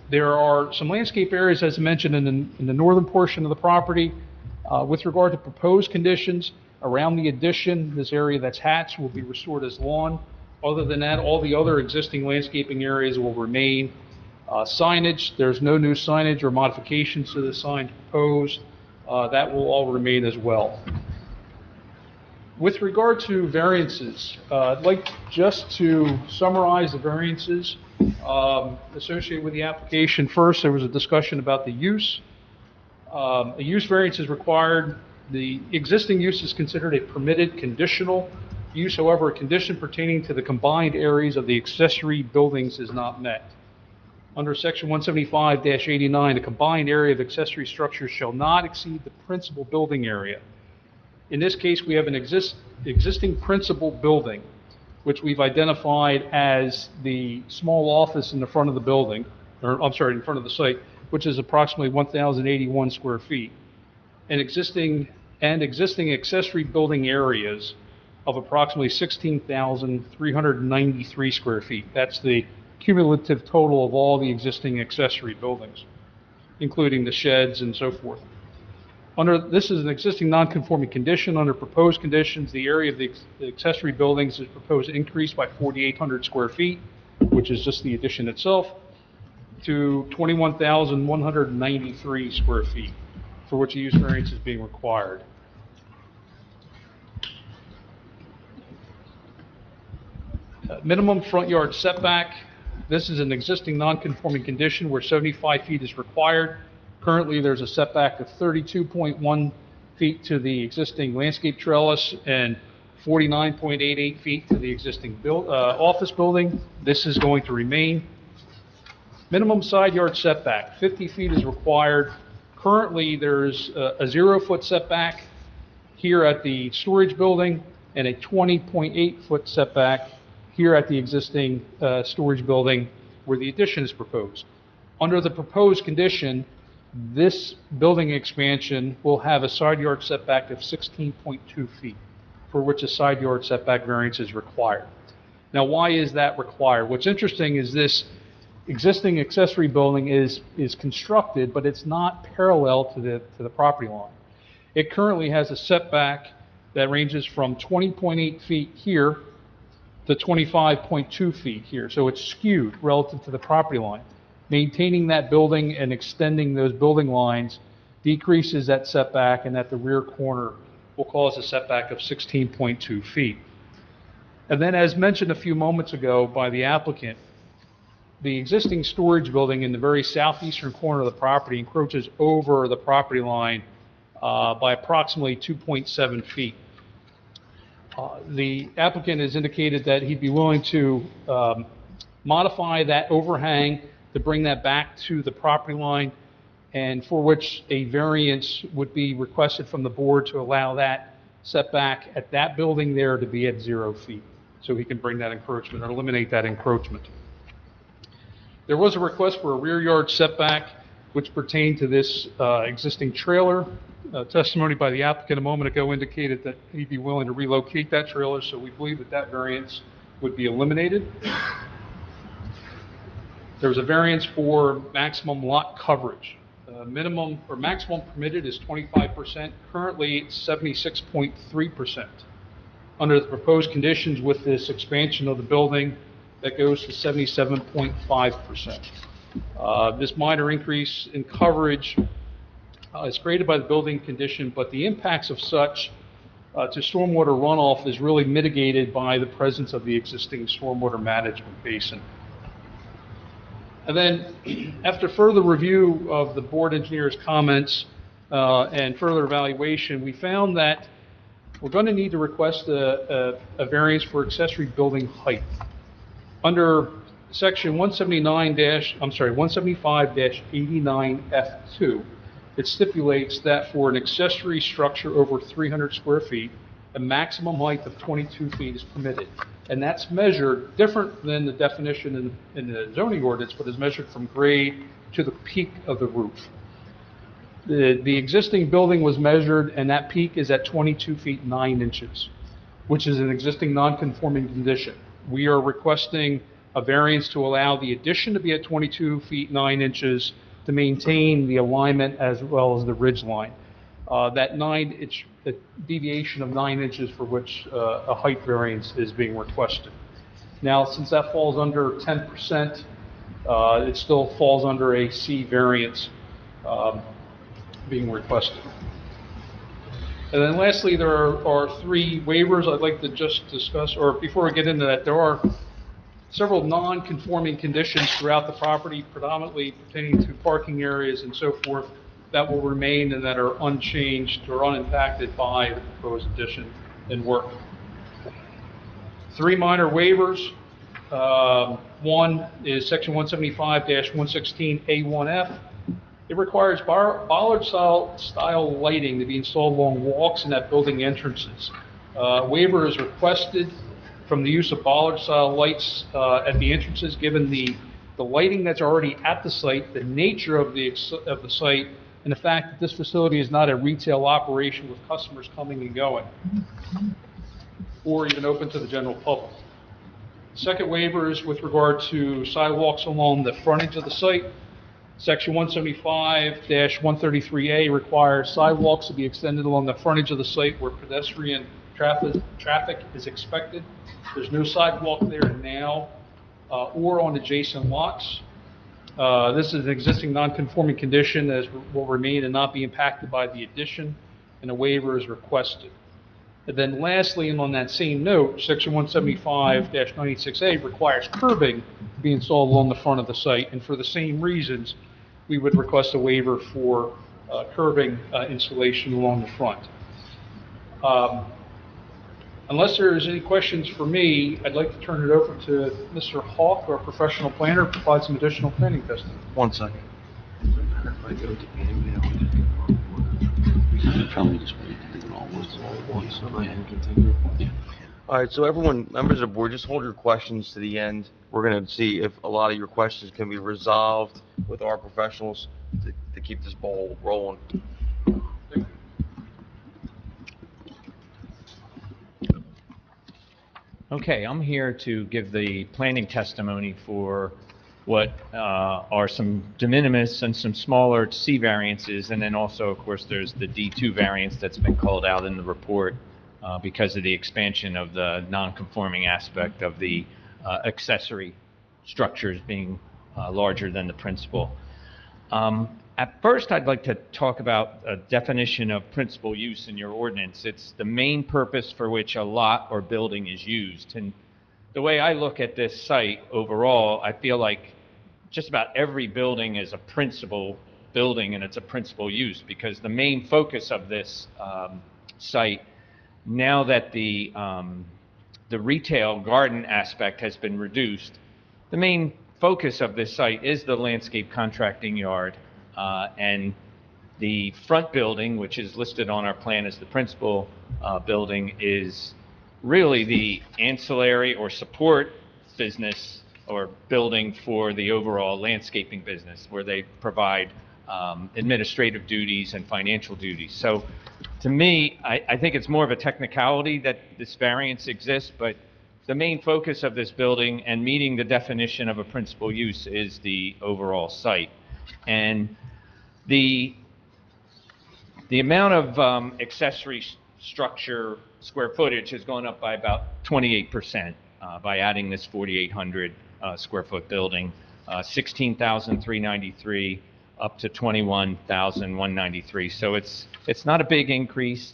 Speaker 15: There are some landscape areas, as mentioned, in the northern portion of the property. With regard to proposed conditions, around the addition, this area that's hatched will be restored as lawn. Other than that, all the other existing landscaping areas will remain. Signage, there's no new signage or modifications to the sign proposed. That will all remain as well. With regard to variances, I'd like just to summarize the variances associated with the application. First, there was a discussion about the use. A use variance is required. The existing use is considered a permitted conditional use. However, a condition pertaining to the combined areas of the accessory buildings is not met. Under section 175-89, the combined area of accessory structures shall not exceed the principal building area. In this case, we have an existing principal building, which we've identified as the small office in the front of the building, or I'm sorry, in front of the site, which is approximately 1,081 square feet. And existing accessory building areas of approximately 16,393 square feet. That's the cumulative total of all the existing accessory buildings, including the sheds and so forth. This is an existing non-conforming condition. Under proposed conditions, the area of the accessory buildings is proposed to increase by 4,800 square feet, which is just the addition itself, to 21,193 square feet, for which a use variance is being required. Minimum front yard setback. This is an existing non-conforming condition where 75 feet is required. Currently, there's a setback of 32.1 feet to the existing landscape trellis and 49.88 feet to the existing office building. This is going to remain. Minimum side yard setback, 50 feet is required. Currently, there's a 0-foot setback here at the storage building and a 20.8-foot setback here at the existing storage building where the addition is proposed. Under the proposed condition, this building expansion will have a side yard setback of 16.2 feet, for which a side yard setback variance is required. Now, why is that required? What's interesting is this existing accessory building is constructed, but it's not parallel to the property line. It currently has a setback that ranges from 20.8 feet here to 25.2 feet here, so it's skewed relative to the property line. Maintaining that building and extending those building lines decreases that setback, and at the rear corner will cause a setback of 16.2 feet. And then, as mentioned a few moments ago by the applicant, the existing storage building in the very southeastern corner of the property encroaches over the property line by approximately 2.7 feet. The applicant has indicated that he'd be willing to modify that overhang to bring that back to the property line, and for which a variance would be requested from the board to allow that setback at that building there to be at 0 feet. So he can bring that encroachment or eliminate that encroachment. There was a request for a rear yard setback which pertained to this existing trailer. Testimony by the applicant a moment ago indicated that he'd be willing to relocate that trailer, so we believe that that variance would be eliminated. There was a variance for maximum lot coverage. Minimum or maximum permitted is 25%. Currently, it's 76.3%. Under the proposed conditions with this expansion of the building, that goes to 77.5%. This minor increase in coverage is created by the building condition, but the impacts of such to stormwater runoff is really mitigated by the presence of the existing stormwater management basin. And then, after further review of the board engineer's comments and further evaluation, we found that we're going to need to request a variance for accessory building height. Under section 175-89F2, it stipulates that for an accessory structure over 300 square feet, a maximum height of 22 feet is permitted. And that's measured different than the definition in the zoning ordinance, but is measured from grade to the peak of the roof. The existing building was measured, and that peak is at 22 feet 9 inches, which is an existing non-conforming condition. We are requesting a variance to allow the addition to be at 22 feet 9 inches to maintain the alignment as well as the ridge line. That 9-inch deviation of 9 inches for which a height variance is being requested. Now, since that falls under 10%, it still falls under a C variance being requested. And then lastly, there are 3 waivers I'd like to just discuss, or before we get into that, there are several non-conforming conditions throughout the property, predominantly pertaining to parking areas and so forth, that will remain and that are unchanged or unimpacted by the proposed addition and work. 3 minor waivers. One is section 175-116A1F. It requires bollard-style lighting to be installed along walks and at building entrances. Waiver is requested from the use of bollard-style lights at the entrances, given the lighting that's already at the site, the nature of the site, and the fact that this facility is not a retail operation with customers coming and going, or even open to the general public. Second waiver is with regard to sidewalks along the frontage of the site. Section 175-133A requires sidewalks to be extended along the frontage of the site where pedestrian traffic is expected. There's no sidewalk there now or on adjacent lots. This is an existing non-conforming condition as will remain and not be impacted by the addition, and a waiver is requested. And then lastly, and on that same note, section 175-96A requires curbing to be installed along the front of the site, and for the same reasons, we would request a waiver for curbing installation along the front. Unless there's any questions for me, I'd like to turn it over to Mr. Hawk, our professional planner, to provide some additional planning testimony.
Speaker 1: 1 second. All right, so everyone, members of the board, just hold your questions to the end. We're going to see if a lot of your questions can be resolved with our professionals to keep this ball rolling.
Speaker 16: Okay, I'm here to give the planning testimony for what are some de minimis and some smaller C variances, and then also, of course, there's the D2 variance that's been called out in the report because of the expansion of the non-conforming aspect of the accessory structures being larger than the principal. At first, I'd like to talk about a definition of principal use in your ordinance. It's the main purpose for which a lot or building is used. And the way I look at this site overall, I feel like just about every building is a principal building and it's a principal use, because the main focus of this site, now that the retail garden aspect has been reduced, the main focus of this site is the landscape contracting yard, and the front building, which is listed on our plan as the principal building, is really the ancillary or support business or building for the overall landscaping business, where they provide administrative duties and financial duties. So to me, I think it's more of a technicality that this variance exists, but the main focus of this building and meeting the definition of a principal use is the overall site. And the amount of accessory structure square footage has gone up by about 28% by adding this 4,800 square foot building, 16,393 up to 21,193. So it's not a big increase,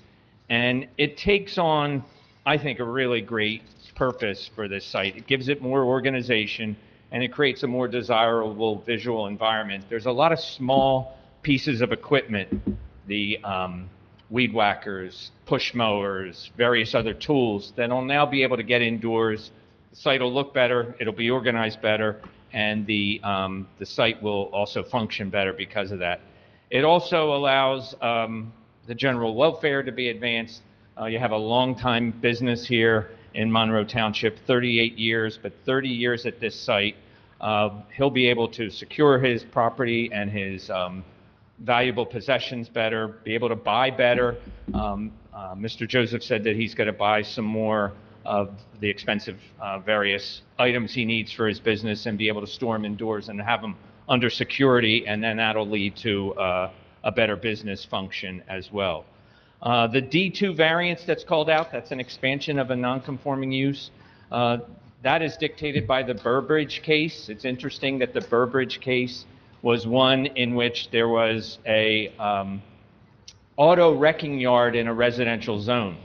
Speaker 16: and it takes on, I think, a really great purpose for this site. It gives it more organization, and it creates a more desirable visual environment. There's a lot of small pieces of equipment, the weed whackers, push mowers, various other tools that will now be able to get indoors. The site will look better, it'll be organized better, and the site will also function better because of that. It also allows the general welfare to be advanced. You have a long-time business here in Monroe Township, 38 years, but 30 years at this site. He'll be able to secure his property and his valuable possessions better, be able to buy better. Mr. Joseph said that he's going to buy some more of the expensive various items he needs for his business and be able to store them indoors and have them under security, and then that'll lead to a better business function as well. The D2 variance that's called out, that's an expansion of a non-conforming use. That is dictated by the Burbridge case. It's interesting that the Burbridge case was one in which there was a auto wrecking yard in a residential zone.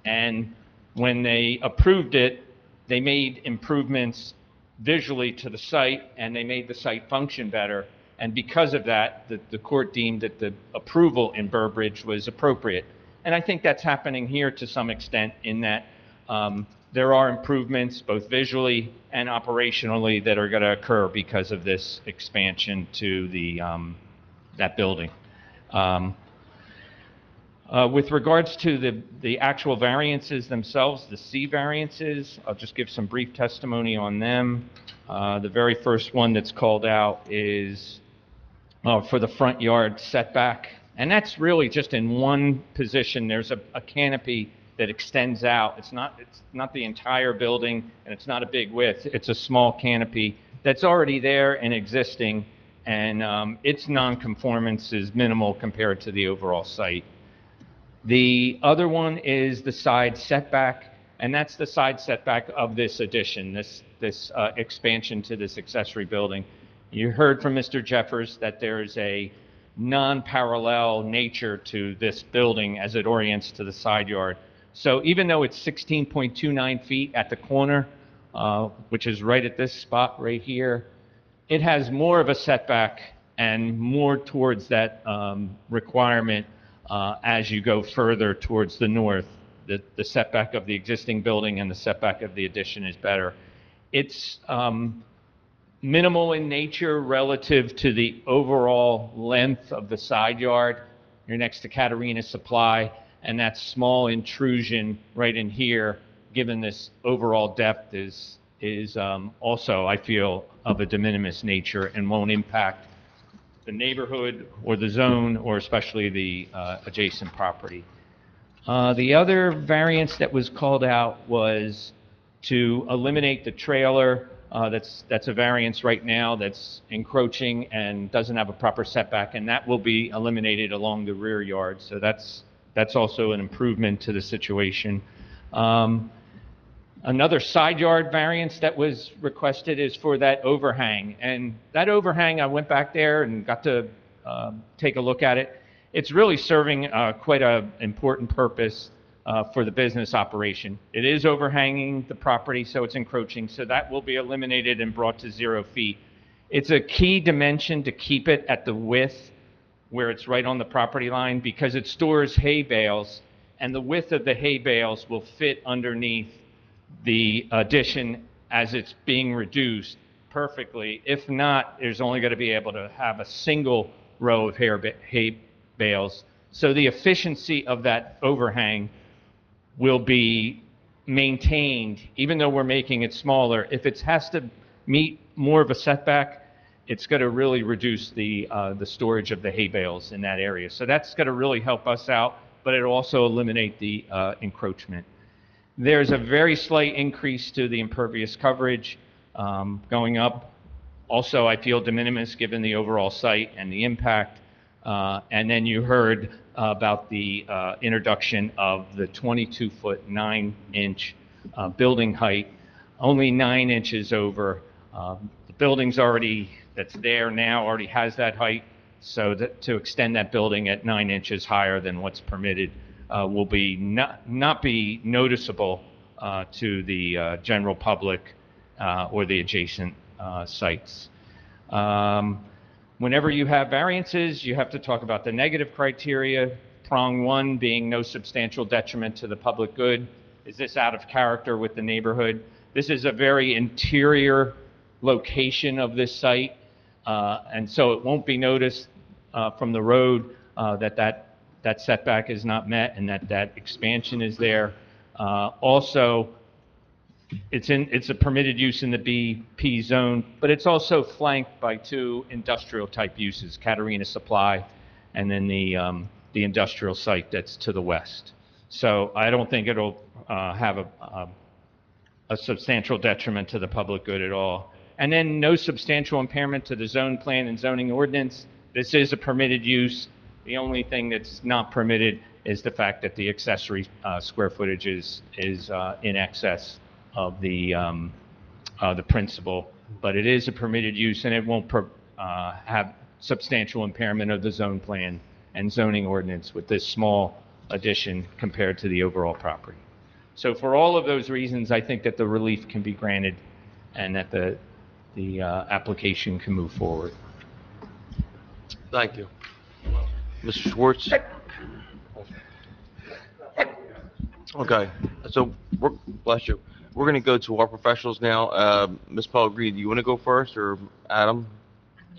Speaker 16: And when they approved it, they made improvements visually to the site, and they made the site function better. And because of that, the court deemed that the approval in Burbridge was appropriate. And I think that's happening here to some extent, in that there are improvements both visually and operationally that are going to occur because of this expansion to the that building. With regards to the actual variances themselves, the C variances, I'll just give some brief testimony on them. The very first one that's called out is for the front yard setback. And that's really just in one position. There's a canopy that extends out. It's not the entire building, and it's not a big width. It's a small canopy that's already there and existing, and its non-conformance is minimal compared to the overall site. The other one is the side setback, and that's the side setback of this addition, this expansion to this accessory building. You heard from Mr. Jeffers that there's a non-parallel nature to this building as it orients to the side yard. So even though it's 16.29 feet at the corner, which is right at this spot right here, it has more of a setback and more towards that requirement as you go further towards the north. The setback of the existing building and the setback of the addition is better. It's minimal in nature relative to the overall length of the side yard. You're next to Katerina Supply, and that small intrusion right in here, given this overall depth, is also, I feel, of a de minimis nature and won't impact the neighborhood or the zone, or especially the adjacent property. The other variance that was called out was to eliminate the trailer. That's a variance right now that's encroaching and doesn't have a proper setback, and that will be eliminated along the rear yard. So that's also an improvement to the situation. Another side yard variance that was requested is for that overhang. And that overhang, I went back there and got to take a look at it. It's really serving quite an important purpose for the business operation. It is overhanging the property, so it's encroaching. So that will be eliminated and brought to 0 feet. It's a key dimension to keep it at the width where it's right on the property line, because it stores hay bales, and the width of the hay bales will fit underneath the addition as it's being reduced perfectly. If not, there's only going to be able to have a single row of hay bales. So the efficiency of that overhang will be maintained, even though we're making it smaller. If it has to meet more of a setback, it's going to really reduce the storage of the hay bales in that area. So that's going to really help us out, but it'll also eliminate the encroachment. There's a very slight increase to the impervious coverage going up. Also, I feel de minimis given the overall site and the impact. And then you heard about the introduction of the 22-foot, 9-inch building height, only 9 inches over. The building's already, that's there now, already has that height. So that to extend that building at 9 inches higher than what's permitted will be not be noticeable to the general public or the adjacent sites. Whenever you have variances, you have to talk about the negative criteria. Prong 1 being no substantial detriment to the public good. Is this out of character with the neighborhood? This is a very interior location of this site, and so it won't be noticed from the road that setback is not met and that expansion is there. Also, it's a permitted use in the BP zone, but it's also flanked by 2 industrial type uses, Caterina Supply and then the industrial site that's to the west. So I don't think it'll have a substantial detriment to the public good at all. And then no substantial impairment to the zone plan and zoning ordinance. This is a permitted use. The only thing that's not permitted is the fact that the accessory square footage is in excess of the principal, but it is a permitted use and it won't have substantial impairment of the zone plan and zoning ordinance with this small addition compared to the overall property. So for all of those reasons, I think that the relief can be granted and that the application can move forward.
Speaker 1: Thank you. Mr. Schwartz? Okay, so, bless you. We're going to go to our professionals now. Ms. Pellegrini, do you want to go first, or Adam?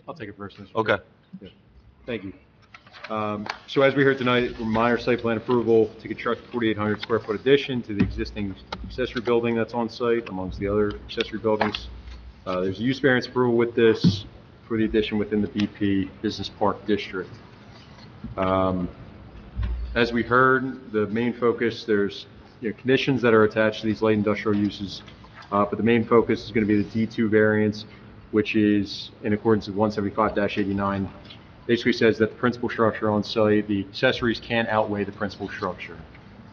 Speaker 17: I'll take it first. Mr.
Speaker 1: Okay.
Speaker 17: Yeah. Thank you. So as we heard tonight, minor site plan approval to construct a 4,800 square foot addition to the existing accessory building that's on site, amongst the other accessory buildings. There's a use variance approval with this for the addition within the BP Business Park District. As we heard, the main focus, there's conditions that are attached to these light industrial uses, but the main focus is going to be the D2 variance, which is in accordance with 175-89. Basically says that the principal structure on site, the accessories can't outweigh the principal structure.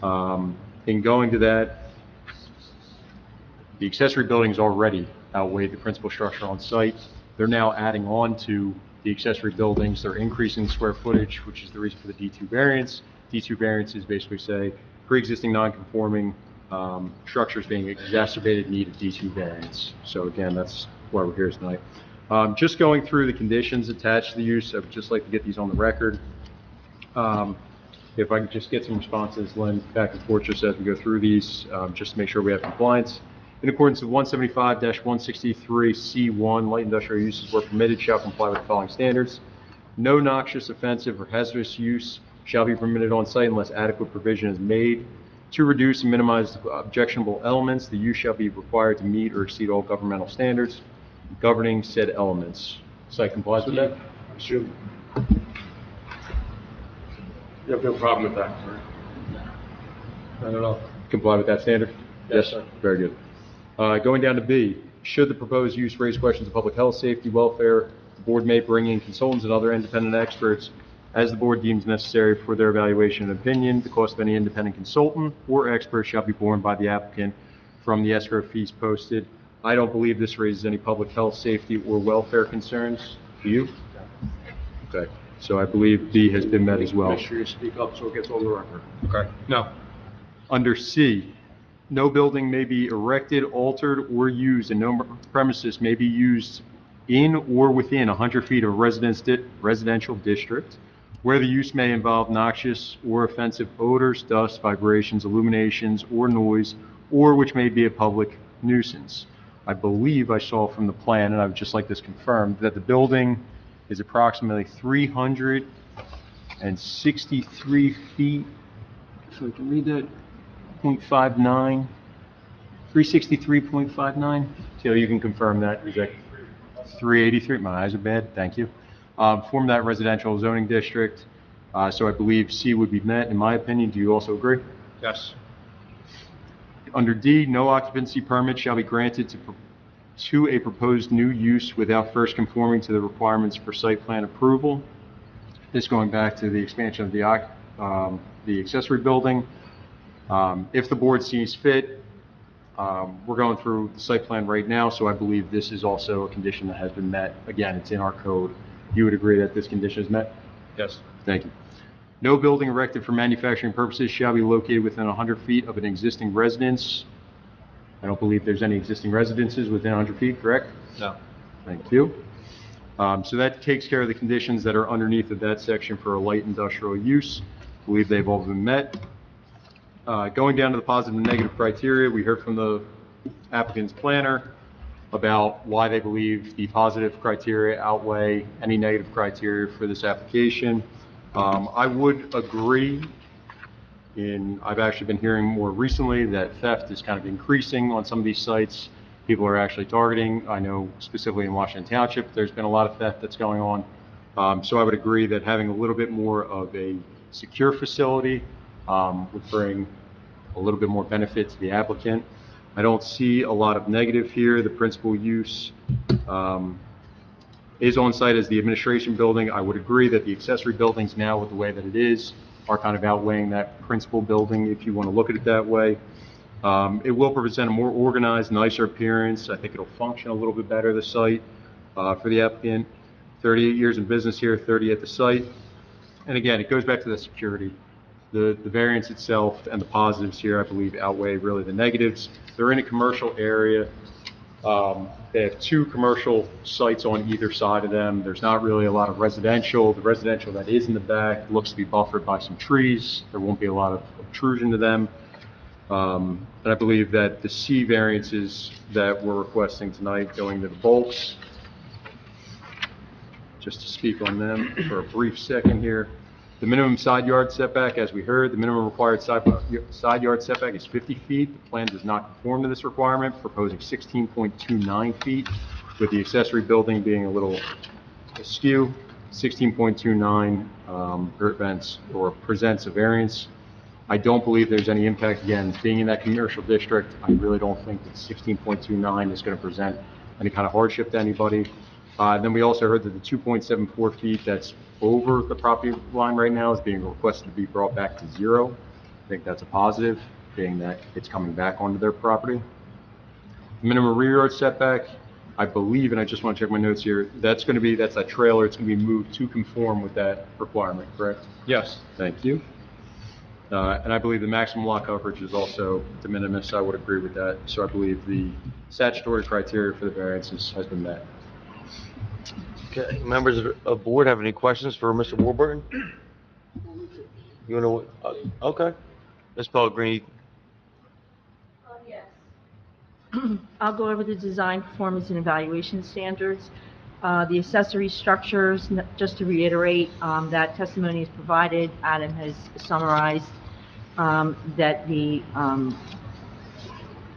Speaker 17: In going to that, the accessory buildings already outweigh the principal structure on site. They're now adding on to the accessory buildings. They're increasing the square footage, which is the reason for the D2 variance. D2 variances basically say pre-existing non-conforming structures being exacerbated need a D2 variance. So again, that's why we're here tonight. Just going through the conditions attached to the use, I would just like to get these on the record. If I could just get some responses, Lynn, back and forth just as we go through these, just to make sure we have compliance. In accordance with 175-163C1, light industrial uses where permitted shall comply with the following standards. No noxious, offensive, or hazardous use shall be permitted on site unless adequate provision is made. To reduce and minimize objectionable elements, the use shall be required to meet or exceed all governmental standards governing said elements. Site complies with that?
Speaker 13: Sure. You have no problem with that, right?
Speaker 17: I don't know. Comply with that standard?
Speaker 13: Yes, sir.
Speaker 17: Very good. Going down to B, should the proposed use raise questions of public health, safety, welfare, the board may bring in consultants and other independent experts as the board deems necessary for their evaluation and opinion. The cost of any independent consultant or expert shall be borne by the applicant from the escrow fees posted. I don't believe this raises any public health, safety, or welfare concerns. Do you? Okay. So I believe B has been met as well.
Speaker 13: Make sure you speak up so it gets on the record.
Speaker 17: Okay. No. Under C, no building may be erected, altered, or used, and no premises may be used in or within 100 feet of a residential district where the use may involve noxious or offensive odors, dust, vibrations, illuminations, or noise, or which may be a public nuisance. I believe I saw from the plan, and I would just like this confirmed, that the building is approximately 363 feet, so I can read that, 0.59, 363.59. Taylor, you can confirm that. Is that 383? My eyes are bad, thank you. Form that residential zoning district, so I believe C would be met, in my opinion. Do you also agree?
Speaker 14: Yes.
Speaker 17: Under D, no occupancy permit shall be granted to a proposed new use without first conforming to the requirements for site plan approval. This going back to the expansion of the accessory building. If the board sees fit, we're going through the site plan right now, so I believe this is also a condition that has been met. Again, it's in our code. You would agree that this condition is met?
Speaker 14: Yes.
Speaker 17: Thank you. No building erected for manufacturing purposes shall be located within 100 feet of an existing residence. I don't believe there's any existing residences within 100 feet, correct?
Speaker 14: No.
Speaker 17: Thank you. So that takes care of the conditions that are underneath of that section for a light industrial use. I believe they've all been met. Going down to the positive and negative criteria, we heard from the applicant's planner about why they believe the positive criteria outweigh any negative criteria for this application. I would agree I've actually been hearing more recently that theft is kind of increasing on some of these sites. People are actually targeting. I know specifically in Washington Township, there's been a lot of theft that's going on. So I would agree that having a little bit more of a secure facility would bring a little bit more benefit to the applicant. I don't see a lot of negative here. The principal use is on site as the administration building. I would agree that the accessory buildings now, with the way that it is, are kind of outweighing that principal building, if you want to look at it that way. It will present a more organized, nicer appearance. I think it'll function a little bit better, the site, for the applicant. 38 years in business here, 30 at the site. And again, it goes back to the security. The variance itself and the positives here, I believe, outweigh really the negatives. They're in a commercial area. They have two commercial sites on either side of them. There's not really a lot of residential. The residential that is in the back looks to be buffered by some trees. There won't be a lot of obtrusion to them. And I believe that the C variances that we're requesting tonight, going to the bulks, just to speak on them for a brief second here. The minimum side yard setback, as we heard, the minimum required side yard setback is 50 feet. The plan does not conform to this requirement, proposing 16.29 feet, with the accessory building being a little askew. 16.29 presents a variance. I don't believe there's any impact. Again, being in that commercial district, I really don't think that 16.29 is going to present any kind of hardship to anybody. Then we also heard that the 2.74 feet that's over the property line right now is being requested to be brought back to 0. I think that's a positive, being that it's coming back onto their property. The minimum rear yard setback, I believe, and I just want to check my notes here, that's that trailer, it's going to be moved to conform with that requirement, correct?
Speaker 14: Yes.
Speaker 17: Thank you. And I believe the maximum lot coverage is also de minimis. I would agree with that. So I believe the statutory criteria for the variances has been met.
Speaker 1: Okay, members of board have any questions for Mr. Warburton? You want to, okay. Ms. Pellegrini,
Speaker 12: Yes. I'll go over the design, performance, and evaluation standards. The accessory structures, just to reiterate, that testimony is provided. Adam has summarized that the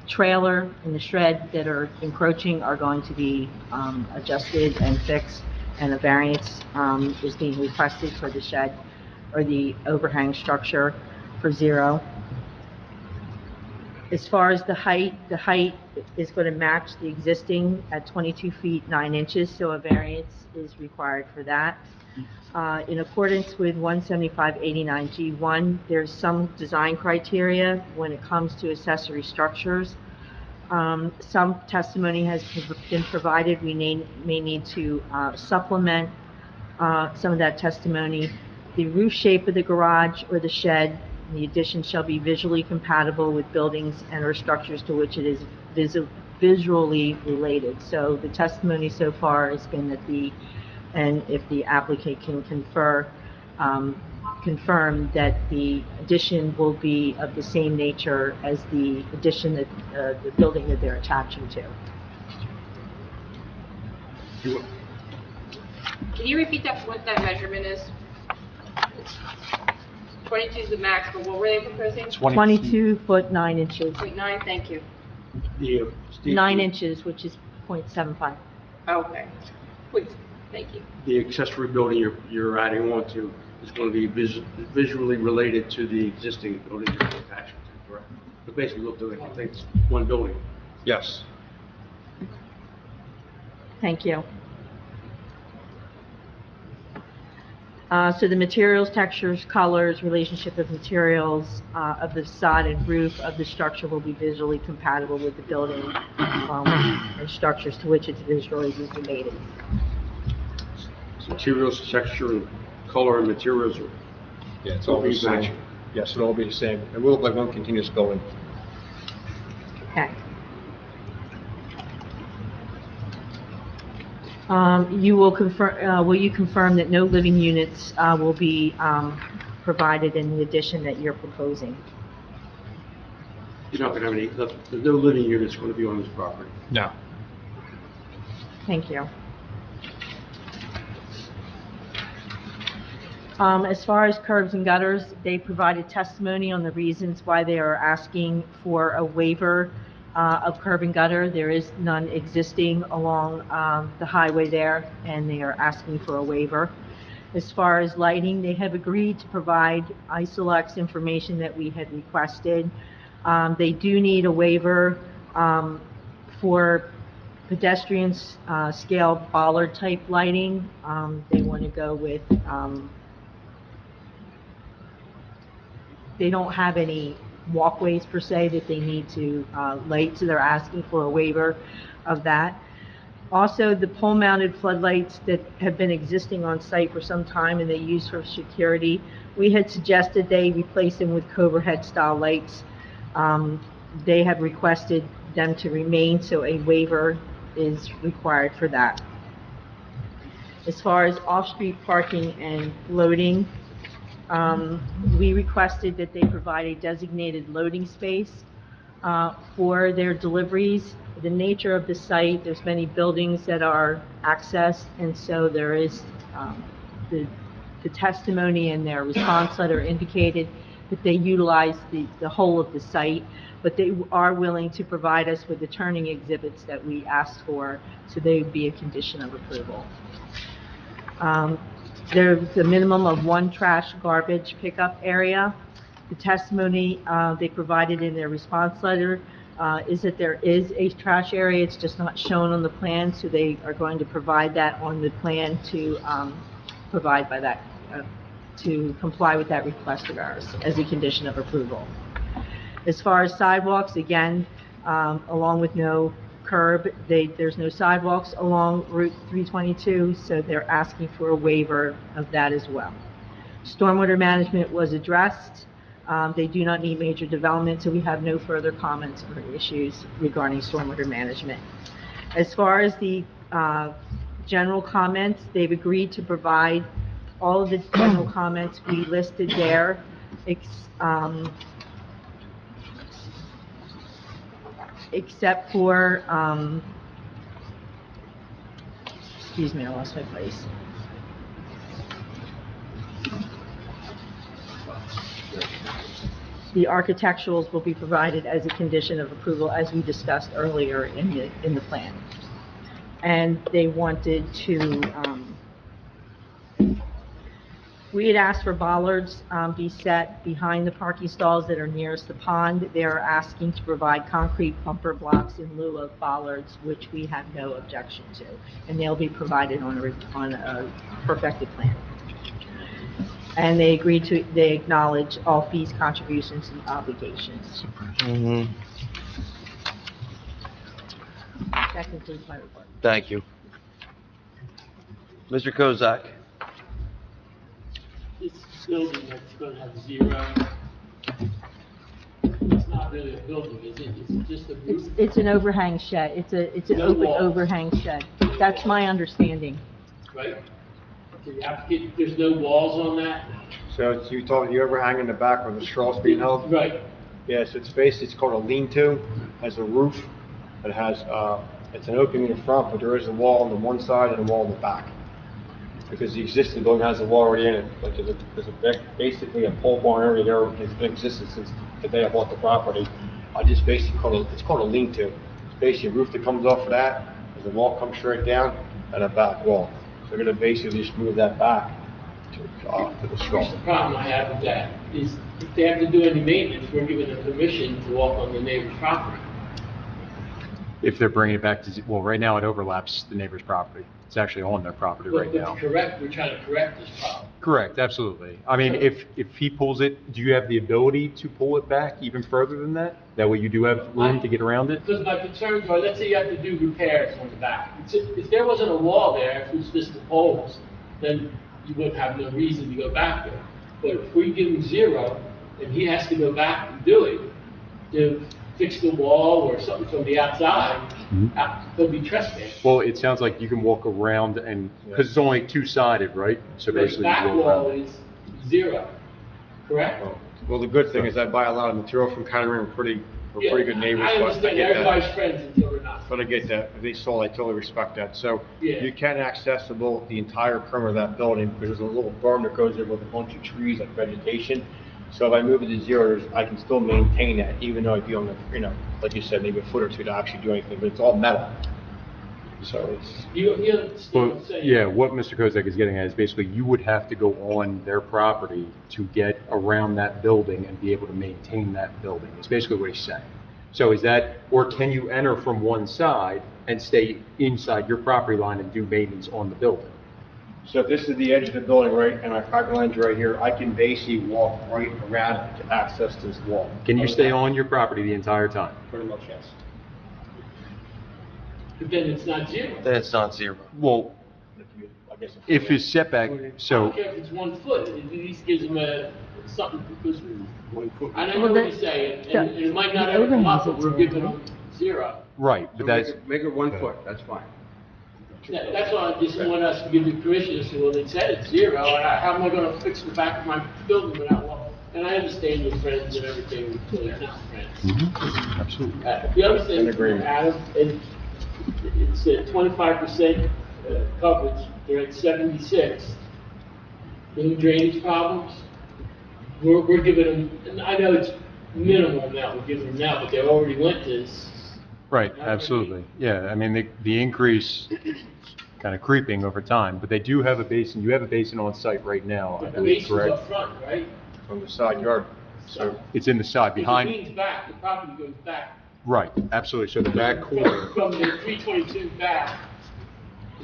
Speaker 12: trailer and the shred that are encroaching are going to be adjusted and fixed, and a variance is being requested for the shed or the overhang structure for 0. As far as the height is going to match the existing at 22 feet 9 inches, so a variance is required for that. In accordance with 175-89G1, there's some design criteria when it comes to accessory structures. Some testimony has been provided. We may need to supplement some of that testimony. The roof shape of the garage or the shed, the addition shall be visually compatible with buildings and or structures to which it is visually related. So the testimony so far has been that and if the applicant can confirm that the addition will be of the same nature as the addition that the building that they're attaching to.
Speaker 2: Can you repeat what that measurement is? 22 is the max, but what were they proposing?
Speaker 12: 22 foot 9 inches.
Speaker 2: 0.9, thank you.
Speaker 12: 9 inches, which is 0.75.
Speaker 2: Okay. Please, thank you.
Speaker 13: The accessory building you're adding on to is going to be visually related to the existing building you're attaching to, correct? But basically, we'll do it, I think it's one building.
Speaker 17: Yes.
Speaker 12: Thank you. So the materials, textures, colors, relationship of materials of the facade and roof of the structure will be visually compatible with the building and structures to which it's visually related.
Speaker 13: Materials, texture, and color and materials are
Speaker 14: Yeah, it's all the same. Yes, it'll all be the same. It will look like one continuous building.
Speaker 12: Okay. You will confirm, will you confirm that no living units will be provided in the addition that you're proposing?
Speaker 13: You're not going to have any, there's no living units going to be on this property.
Speaker 14: No.
Speaker 12: Thank you. As far as curbs and gutters, they provided testimony on the reasons why they are asking for a waiver of curb and gutter. There is none existing along the highway there, and they are asking for a waiver. As far as lighting, they have agreed to provide Isolux information that we had requested. They do need a waiver for pedestrian scale bollard type lighting. They want to go with, they don't have any walkways per se that they need to light, so they're asking for a waiver of that. Also, the pole-mounted floodlights that have been existing on site for some time and they use for security, we had suggested they replace them with overhead style lights. They have requested them to remain, so a waiver is required for that. As far as off-street parking and loading, we requested that they provide a designated loading space for their deliveries. The nature of the site, there's many buildings that are accessed, and so there is the testimony in their response letter indicated that they utilize the whole of the site, but they are willing to provide us with the turning exhibits that we asked for, so they would be a condition of approval. There's a minimum of one trash garbage pickup area. The testimony they provided in their response letter is that there is a trash area, it's just not shown on the plan, so they are going to provide that on the plan to provide by that, to comply with that request of ours as a condition of approval. As far as sidewalks, again, along with no curb, there's no sidewalks along Route 322, so they're asking for a waiver of that as well. Stormwater management was addressed. They do not need major development, so we have no further comments or issues regarding stormwater management. As far as the general comments, they've agreed to provide all of the general comments we listed there, except for, excuse me, I lost my place. The architecturals will be provided as a condition of approval, as we discussed earlier in the plan. And they wanted to, we had asked for bollards be set behind the parking stalls that are nearest the pond. They're asking to provide concrete bumper blocks in lieu of bollards, which we have no objection to. And they'll be provided on a perfected plan. And they agreed to, they acknowledge all fees, contributions, and obligations.
Speaker 1: Mm-hmm.
Speaker 12: That concludes my report.
Speaker 1: Thank you. Mr. Kozak.
Speaker 5: This building that's going to have zero, it's not really a building, is it? It's just a roof?
Speaker 12: It's an overhang shed. It's an
Speaker 5: No
Speaker 12: open
Speaker 5: wall.
Speaker 12: overhang shed. That's my understanding.
Speaker 5: Right? The applicant, there's no walls on that?
Speaker 14: So you talking the overhang in the back where the straw's being held?
Speaker 5: Right.
Speaker 14: Yes, it's basically, it's called a lean-to, has a roof, it has It's an opening in the front, but there is a wall on the one side and a wall on the back. Because the existing building has a wall already in it, but basically a pole barn area there has been existed since the day I bought the property. I just basically it's called a lean-to. It's basically a roof that comes off of that, there's a wall comes straight down, and a back wall. So they're gonna basically just move that back to the structure.
Speaker 5: The problem I have with that is if they have to do any maintenance, we're giving them permission to walk on the neighbor's property.
Speaker 17: If they're bringing it back to, well, right now it overlaps the neighbor's property. It's actually on their property right now.
Speaker 5: We're trying to correct this problem.
Speaker 17: Correct, absolutely. I mean, if he pulls it, do you have the ability to pull it back even further than that? That way you do have room to get around it?
Speaker 5: Because my concerns are, let's say you have to do repairs on the back. If there wasn't a wall there, if it was just the poles, then you wouldn't have no reason to go back there. But if we give him 0, and he has to go back and do it, to fix the wall or something from the outside, they'll be trespassing.
Speaker 17: Well, it sounds like you can walk around and, because it's only two-sided, right? So
Speaker 5: The
Speaker 17: basically
Speaker 5: back
Speaker 17: you walk
Speaker 5: wall
Speaker 17: around.
Speaker 5: is 0, correct?
Speaker 14: Well, the good thing is I buy a lot of material from Catamount. We're pretty good neighbors.
Speaker 5: I
Speaker 14: but
Speaker 5: understand
Speaker 14: get that.
Speaker 5: everybody's friends until we're not.
Speaker 14: But I get that. If they sold, I totally respect that. So
Speaker 5: Yeah.
Speaker 14: you can accessible the entire perimeter of that building because there's a little berm that goes there with a bunch of trees and vegetation. So if I move it to 0, I can still maintain that, even though I'd be on the, like you said, maybe a foot or two to actually do anything, but it's all metal. So it's.
Speaker 5: You understand what I'm
Speaker 17: Well,
Speaker 5: saying?
Speaker 17: yeah, what Mr. Kozak is getting at is basically you would have to go on their property to get around that building and be able to maintain that building. It's basically what he's saying. So is that, or can you enter from one side and stay inside your property line and do maintenance on the building?
Speaker 14: So if this is the edge of the building, right, and my property line's right here, I can basically walk right around it to access this wall.
Speaker 17: Can you stay on your property the entire time?
Speaker 14: Pretty much, yes.
Speaker 5: But then it's not 0.
Speaker 1: Then it's not 0.
Speaker 17: Well,
Speaker 14: I guess
Speaker 17: if his setback,
Speaker 5: I
Speaker 17: so,
Speaker 5: don't care if it's 1 foot, it at least gives them something, because I know
Speaker 12: Well,
Speaker 5: what
Speaker 12: that-
Speaker 5: you're saying,
Speaker 12: the-
Speaker 5: and it might not
Speaker 12: the
Speaker 5: ever come
Speaker 12: overhangs
Speaker 5: up, but
Speaker 12: is
Speaker 5: we're
Speaker 12: 0,
Speaker 5: giving
Speaker 12: right?
Speaker 5: them 0.
Speaker 17: right, but that's,
Speaker 13: Make it 1 foot, that's fine.
Speaker 5: That's why I just want us to give you permission to say, well, they said it's 0, and how am I gonna fix the back of my building without walking? And I understand your friends and everything, they're not friends.
Speaker 17: absolutely.
Speaker 5: The other thing,
Speaker 14: In agreement.
Speaker 5: Adam, it's at 25% coverage, they're at 76. Any drainage problems? We're giving them, and I know it's minimal now, we're giving them now, but they already went this.
Speaker 17: Right, absolutely. Yeah, I mean, the increase kind of creeping over time, but they do have a basin, you have a basin on site right now, I
Speaker 5: The
Speaker 17: believe,
Speaker 5: basin's
Speaker 17: correct?
Speaker 5: up front, right?
Speaker 14: From the side yard.
Speaker 5: So,
Speaker 17: It's in the side,
Speaker 5: if it
Speaker 17: behind,
Speaker 5: leans back, the property goes back.
Speaker 17: right, absolutely, so the back corner,
Speaker 5: From the 322 back,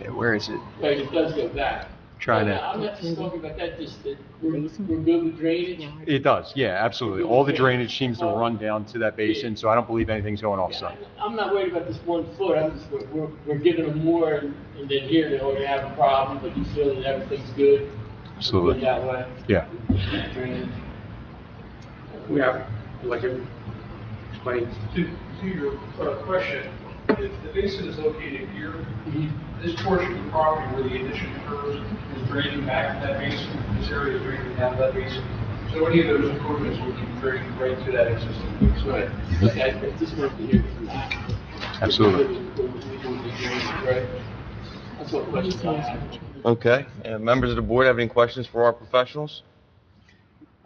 Speaker 17: yeah, where is it?
Speaker 5: right, it does go back.
Speaker 17: Trying
Speaker 5: But
Speaker 17: to,
Speaker 5: I'm not just talking about that, just that we're good with drainage.
Speaker 17: it does, yeah, absolutely. All the drainage seems to run down to that basin, so I don't believe anything's going off site.
Speaker 5: I'm not worried about this 1 foot, we're giving them more, and then here they already have a problem, but you feel that everything's good.
Speaker 17: Absolutely.
Speaker 5: Good that way.
Speaker 17: Yeah.
Speaker 5: Drainage.
Speaker 14: We have, like, explain.
Speaker 15: To your question, if the basin is located here, this portion of the property where the addition occurs is draining back to that basin, this area is draining down to that basin. So any of those improvements will be draining right to that existing basin.
Speaker 5: Right. Okay, I just wanted to hear from that.
Speaker 17: Absolutely.
Speaker 5: Right. That's what questions I have.
Speaker 1: Okay, members of the board have any questions for our professionals?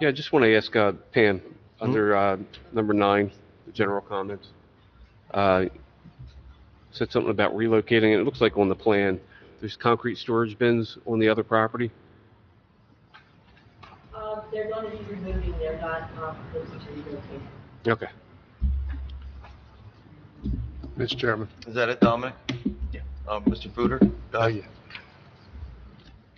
Speaker 8: Yeah, I just want to ask Pam, under number 9, the general comments. Said something about relocating, and it looks like on the plan, there's concrete storage bins on the other property.
Speaker 12: They're going to be removing, they're not proposing to relocate.
Speaker 8: Okay.
Speaker 3: Mr. Chairman.
Speaker 1: Is that it, Dominic? Yeah. Mr. Fruder? Go ahead.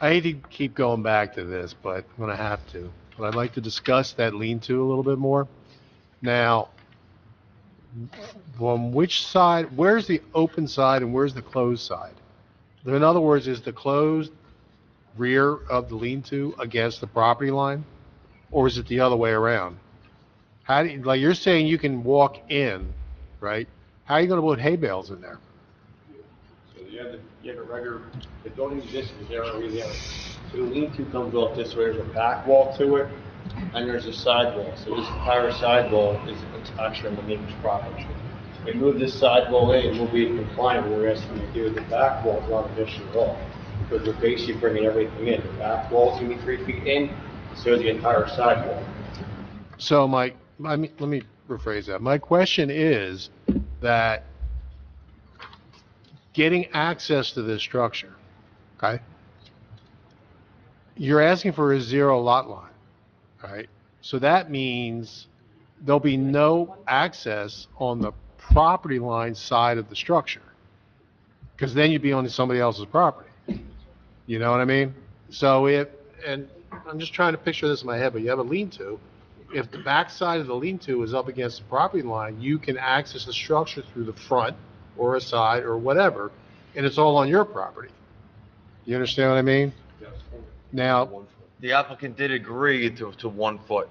Speaker 3: I hate to keep going back to this, but I'm going to have to. But I'd like to discuss that lean-to a little bit more. Now, on which side, where's the open side and where's the closed side? In other words, is the closed rear of the lean-to against the property line? Or is it the other way around? How do you, like you're saying you can walk in, right? How are you going to put hay bales in there?
Speaker 14: So you have a regular, the building exists, there already there. So the lean-to comes off this way, there's a back wall to it, and there's a side wall. So this entire side wall is actually on the neighbor's property. we move this side wall in, we'll be compliant with what we're asking to do. The back wall is not an issue at all, because we're basically bringing everything in. The back wall's gonna be 3 feet in, so is the entire side wall.
Speaker 3: So let me rephrase that. My question is that getting access to this structure, okay? You're asking for a 0 lot line, right? So that means there'll be no access on the property line side of the structure, because then you'd be on somebody else's property. You know what I mean? So and I'm just trying to picture this in my head, but you have a lean-to. If the back side of the lean-to is up against the property line, you can access the structure through the front or a side or whatever, and it's all on your property. You understand what I mean? Now,
Speaker 1: The applicant did agree to 1 foot,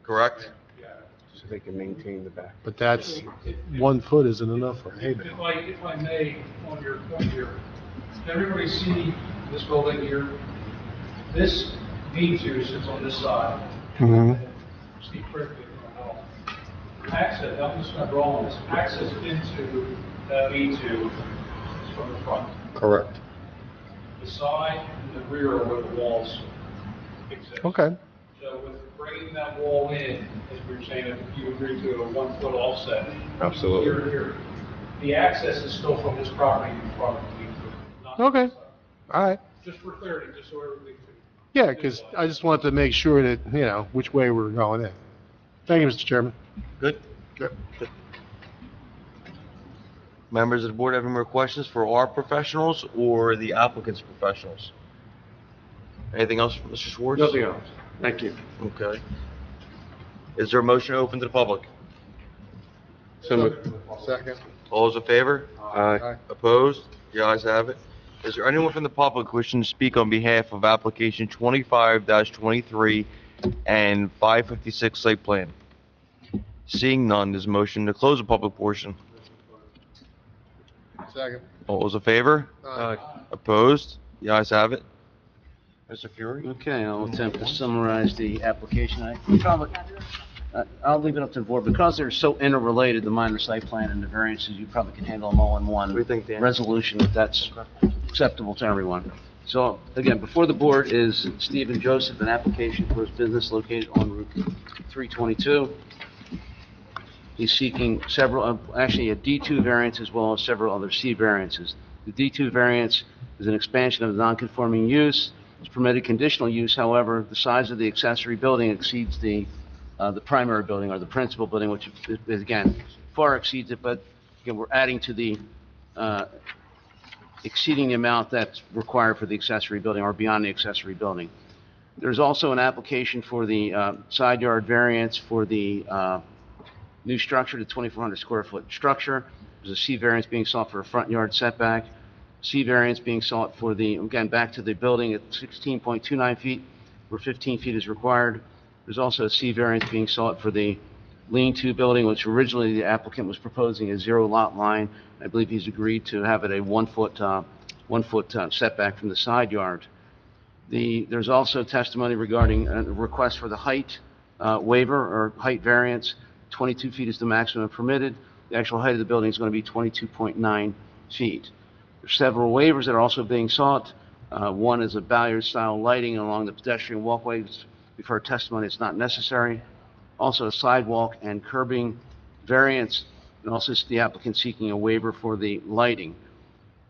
Speaker 1: correct?
Speaker 14: So they can maintain the back.
Speaker 3: but that's, 1 foot isn't enough for a hay bale.
Speaker 15: If I may, on your point here, everybody see this building here? This lean-to sits on this side.
Speaker 3: Mhm.
Speaker 15: Steve correctly, access, I'm just gonna draw on this, access into that lean-to is from the front.
Speaker 3: Correct.
Speaker 15: The side and the rear are where the walls exist.
Speaker 3: Okay.
Speaker 15: So with bringing that wall in, as we were saying, if you agree to a 1 foot offset.
Speaker 14: Absolutely.
Speaker 15: Here, the access is still from this property in front of the lean-to.
Speaker 3: Okay. All right.
Speaker 15: Just for clarity, just so everybody can.
Speaker 3: Yeah, because I just wanted to make sure that, which way we're going in. Thank you, Mr. Chairman.
Speaker 1: Good?
Speaker 3: Good.
Speaker 1: Members of the board have any more questions for our professionals or the applicant's professionals? Anything else from Mr. Schwartz?
Speaker 13: Nothing else. Thank you.
Speaker 1: Okay. Is there a motion open to the public?
Speaker 13: So,
Speaker 3: Second.
Speaker 1: All those in favor?
Speaker 13: aye.
Speaker 1: Opposed? The ayes have it. Is there anyone from the public wishing to speak on behalf of application 25-23 and 556 site plan? Seeing none, there's a motion to close the public portion.
Speaker 3: Second.
Speaker 1: All those in favor?
Speaker 3: Aye.
Speaker 1: Opposed? The ayes have it. Mr. Fury?
Speaker 4: Okay, I'll attempt to summarize the application. I'll leave it up to the board. Because they're so interrelated, the minor site plan and the variances, you probably can handle them all in one
Speaker 1: What do you think, Dan?
Speaker 4: resolution, if that's acceptable to everyone. So, again, before the board is Stephen Joseph, an application for his business located on Route 322. He's seeking several, actually a D2 variance as well as several other C variances. The D2 variance is an expansion of the non-conforming use. It's permitted conditional use, however, the size of the accessory building exceeds the primary building or the principal building, which is, again, far exceeds it, but again, we're adding to the, exceeding the amount that's required for the accessory building or beyond the accessory building. There's also an application for the side yard variance for the new structure, the 2,400 square foot structure. There's a C variance being sought for a front yard setback. C variance being sought for the, again, back to the building at 16.29 feet, where 15 feet is required. There's also a C variance being sought for the lean-to building, which originally the applicant was proposing a 0 lot line. I believe he's agreed to have it a 1 foot setback from the side yard. There's also testimony regarding a request for the height waiver or height variance. 22 feet is the maximum permitted. The actual height of the building is going to be 22.9 feet. There's several waivers that are also being sought. One is a Ballard-style lighting along the pedestrian walkways. We've heard testimony it's not necessary. Also a sidewalk and curbing variance, and also the applicant seeking a waiver for the lighting.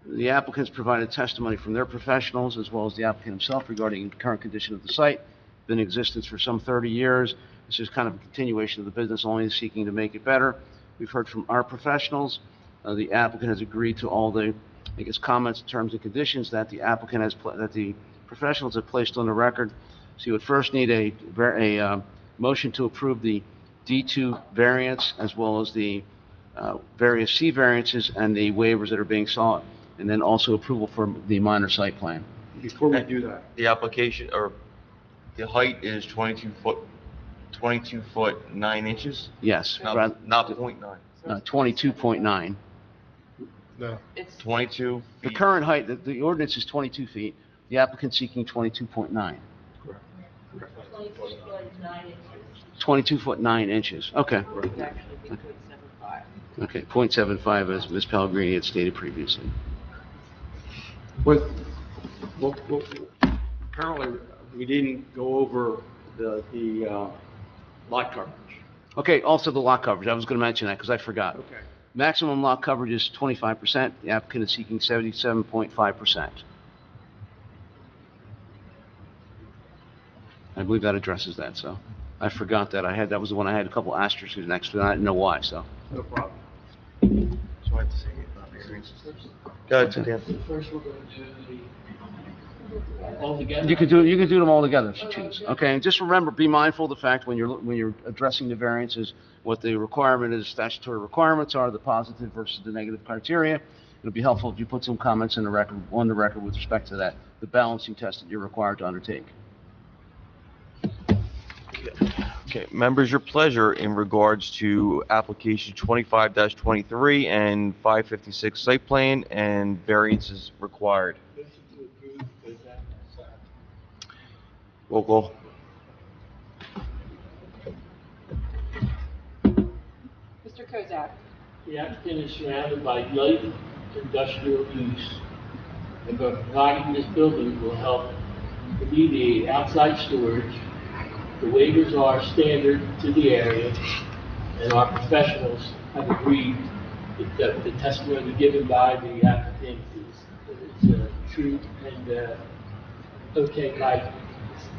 Speaker 4: The applicants provided testimony from their professionals as well as the applicant himself regarding the current condition of the site. Been in existence for some 30 years. This is kind of a continuation of the business, only seeking to make it better. We've heard from our professionals. The applicant has agreed to all the, I guess, comments, terms, and conditions that the applicant has, that the professionals have placed on the record. So you would first need a motion to approve the D2 variance as well as the various C variances and the waivers that are being sought, and then also approval for the minor site plan.
Speaker 13: Before we do that,
Speaker 1: The application, or the height is 22 foot 9 inches?
Speaker 4: Yes,
Speaker 1: Not
Speaker 4: rather-
Speaker 1: not .9.
Speaker 4: 22.9.
Speaker 3: No.
Speaker 1: 22
Speaker 4: The
Speaker 1: feet.
Speaker 4: current height, the ordinance is 22 feet. The applicant seeking 22.9. 22 foot 9 inches. Okay. Okay, .75, as Ms. Pellegrini had stated previously.
Speaker 13: Well, apparently, we didn't go over the lot coverage.
Speaker 4: Okay, also the lot coverage, I was going to mention that because I forgot.
Speaker 13: Okay.
Speaker 4: Maximum lot coverage is 25%, the applicant is seeking 77.5%. I believe that addresses that, so. I forgot that, that was the one I had a couple asterisks next to it, I didn't know why, so.
Speaker 13: No problem. So I have to say variances first?
Speaker 1: Go ahead, Dan.
Speaker 5: First, we're going to do the, all together.
Speaker 4: You could do them all together if you choose, okay? And just remember, be mindful of the fact when you're addressing the variances, what the requirement is, statutory requirements are, the positive versus the negative criteria. It'll be helpful if you put some comments on the record with respect to that, the balancing test that you're required to undertake.
Speaker 1: Okay, members, your pleasure in regards to application 25-23 and 556 site plan and variances required. Roll call.
Speaker 2: Mr. Kozak?
Speaker 5: The applicant is surrounded by light industrial use, and by providing this building will help alleviate outside storage. The waivers are standard to the area, and our professionals have agreed that the testimony given by the applicant is true and okay by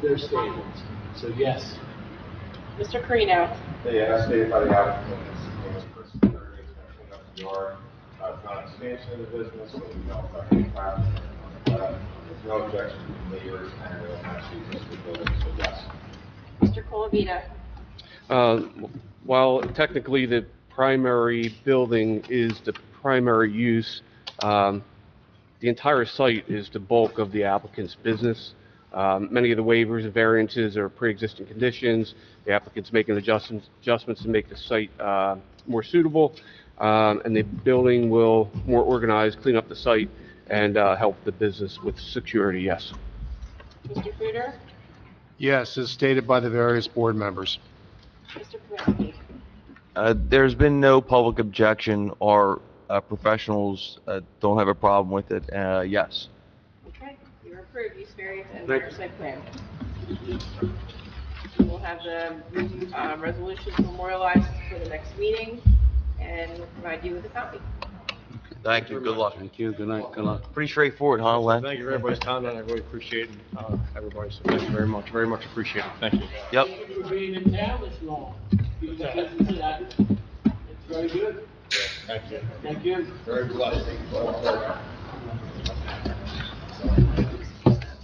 Speaker 5: their standards. So yes.
Speaker 2: Mr. Carino?
Speaker 10: Yeah, as stated by the applicant, this is first expansion of the yard. It's not an expansion of the business, so we don't have any plans. There's no objection from the neighbors, and it will actually exist the building, so yes.
Speaker 2: Mr. Colavita?
Speaker 8: While technically the primary building is the primary use, the entire site is the bulk of the applicant's business. Many of the waivers and variances are pre-existing conditions. The applicant's making adjustments to make the site more suitable, and the building will more organized, clean up the site, and help the business with security, yes.
Speaker 2: Mr. Fruder?
Speaker 3: Yes, as stated by the various board members.
Speaker 2: Mr. Kowalski?
Speaker 1: There's been no public objection. Our professionals don't have a problem with it. Yes.
Speaker 2: Okay, you're approved, use variance and
Speaker 13: Thank
Speaker 2: fair
Speaker 13: you.
Speaker 2: site plan. We'll have the resolution memorialized for the next meeting, and we'll provide you with a copy.
Speaker 1: Thank you. Good luck.
Speaker 4: Thank you, good night, good luck.
Speaker 1: Pretty straightforward, huh, Len?
Speaker 14: Thank you for everybody's time, and I really appreciate everybody, so thank you very much appreciated. Thank you.
Speaker 1: Yep.
Speaker 5: Thank you for being in town this long. You can listen to that. It's very good.
Speaker 14: Thank you.
Speaker 5: Thank you.
Speaker 14: Very blessed.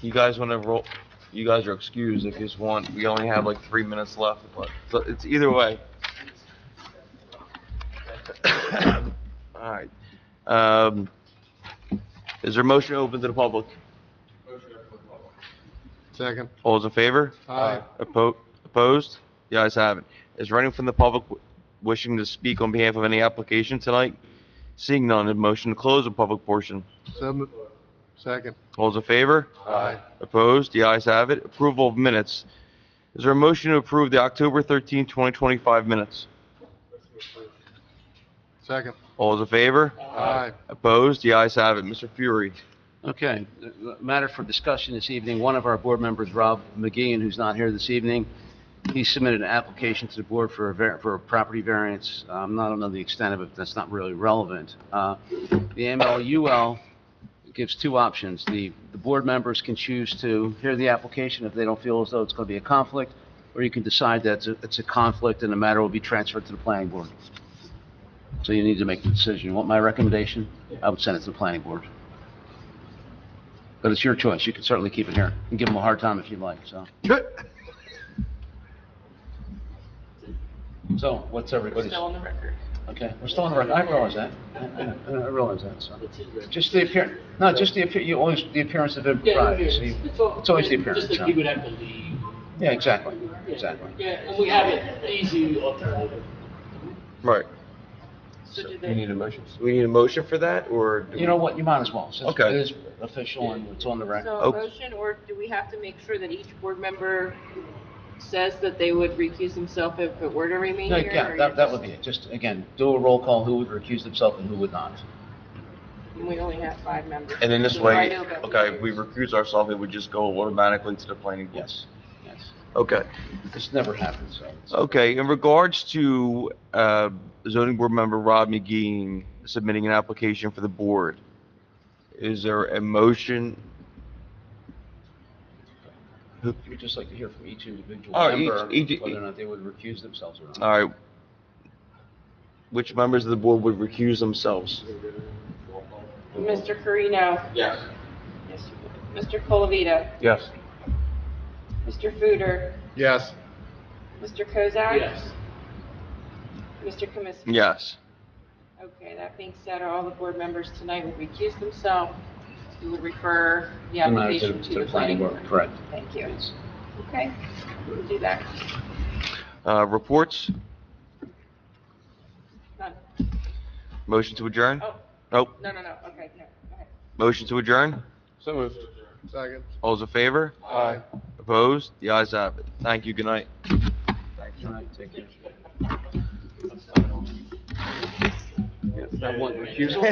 Speaker 1: You guys want to roll? You guys are excused if you just want. We only have like 3 minutes left, but so it's either way. All right. Is there a motion open to the public?
Speaker 3: Second.
Speaker 1: All those in favor?
Speaker 3: Aye.
Speaker 1: Opposed? The ayes have it. Is there anyone from the public wishing to speak on behalf of any application tonight? Seeing none, a motion to close the public portion.
Speaker 3: Second.
Speaker 1: All those in favor?
Speaker 3: Aye.
Speaker 1: Opposed? The ayes have it. Approval of minutes. Is there a motion to approve the October 13, 2025 minutes?
Speaker 3: Second.
Speaker 1: All those in favor?
Speaker 3: Aye.
Speaker 1: Opposed? The ayes have it. Mr. Fury.
Speaker 4: Okay, the matter for discussion this evening, one of our board members, Rob McGeehan, who's not here this evening, he submitted an application to the board for a property variance. I don't know the extent of it, that's not really relevant. The MLUL gives two options. The board members can choose to hear the application if they don't feel as though it's going to be a conflict, or you can decide that it's a conflict and the matter will be transferred to the planning board. So you need to make the decision. You want my recommendation? I would send it to the planning board. But it's your choice. You can certainly keep it here. You can give them a hard time if you'd like, so. So, what's everybody's?
Speaker 2: Still on the record.
Speaker 4: Okay, we're still on the record. I realize that. I realize that, so. Just the appearance, no, just the appearance of impropriety. See, it's always the appearance,
Speaker 5: Just that
Speaker 4: so.
Speaker 5: he would have to leave.
Speaker 4: Yeah, exactly, exactly.
Speaker 5: Yeah, and we have an easy alternative.
Speaker 1: Right.
Speaker 2: So do
Speaker 1: We
Speaker 2: they,
Speaker 1: need a motion. Do we need a motion for that, or? do
Speaker 4: You
Speaker 1: we-
Speaker 4: know what, you might as well, since
Speaker 1: Okay.
Speaker 4: it is official and it's on the record.
Speaker 2: so
Speaker 1: Oh.
Speaker 2: a motion, or do we have to make sure that each board member says that they would recuse themselves if it were to remain
Speaker 4: No,
Speaker 2: here?
Speaker 4: yeah,
Speaker 2: or
Speaker 4: that would be it. Just, again, do a roll call, who would recuse themselves and who would not.
Speaker 2: We only have 5 members.
Speaker 1: And in this
Speaker 2: So I
Speaker 1: way,
Speaker 2: know about
Speaker 1: okay,
Speaker 2: the
Speaker 1: if we recuse ourselves, it would just go automatically to the planning board?
Speaker 4: Yes, yes.
Speaker 1: Okay.
Speaker 4: This never happened, so.
Speaker 1: Okay, in regards to zoning board member Rob McGee submitting an application for the board, is there a motion?
Speaker 4: We'd just like to hear from each individual
Speaker 1: Oh,
Speaker 4: member,
Speaker 1: each-
Speaker 4: whether or not they would recuse themselves or not.
Speaker 1: All right. Which members of the board would recuse themselves?
Speaker 2: Mr. Carino.
Speaker 1: Yes.
Speaker 2: Mr. Colavito.
Speaker 1: Yes.
Speaker 2: Mr. Fuder.
Speaker 3: Yes.
Speaker 2: Mr. Kozak.
Speaker 5: Yes.
Speaker 2: Mr. Kaminsky.
Speaker 1: Yes.
Speaker 2: Okay, that being said, all the board members tonight will recuse themselves. We would refer the
Speaker 4: No matter
Speaker 2: application to the planning board.
Speaker 4: Correct.
Speaker 2: Thank you. Okay, we'll do that.
Speaker 1: Reports?
Speaker 2: None.
Speaker 1: Motion to adjourn?
Speaker 2: Oh.
Speaker 1: Nope.
Speaker 2: No, okay, no, go ahead.
Speaker 1: Motion to adjourn?
Speaker 3: So moved. Second.
Speaker 1: All's in favor?
Speaker 3: Aye.
Speaker 1: Opposed? The ayes have it. Thank you. Good night.
Speaker 4: All right, take care. That one recusal?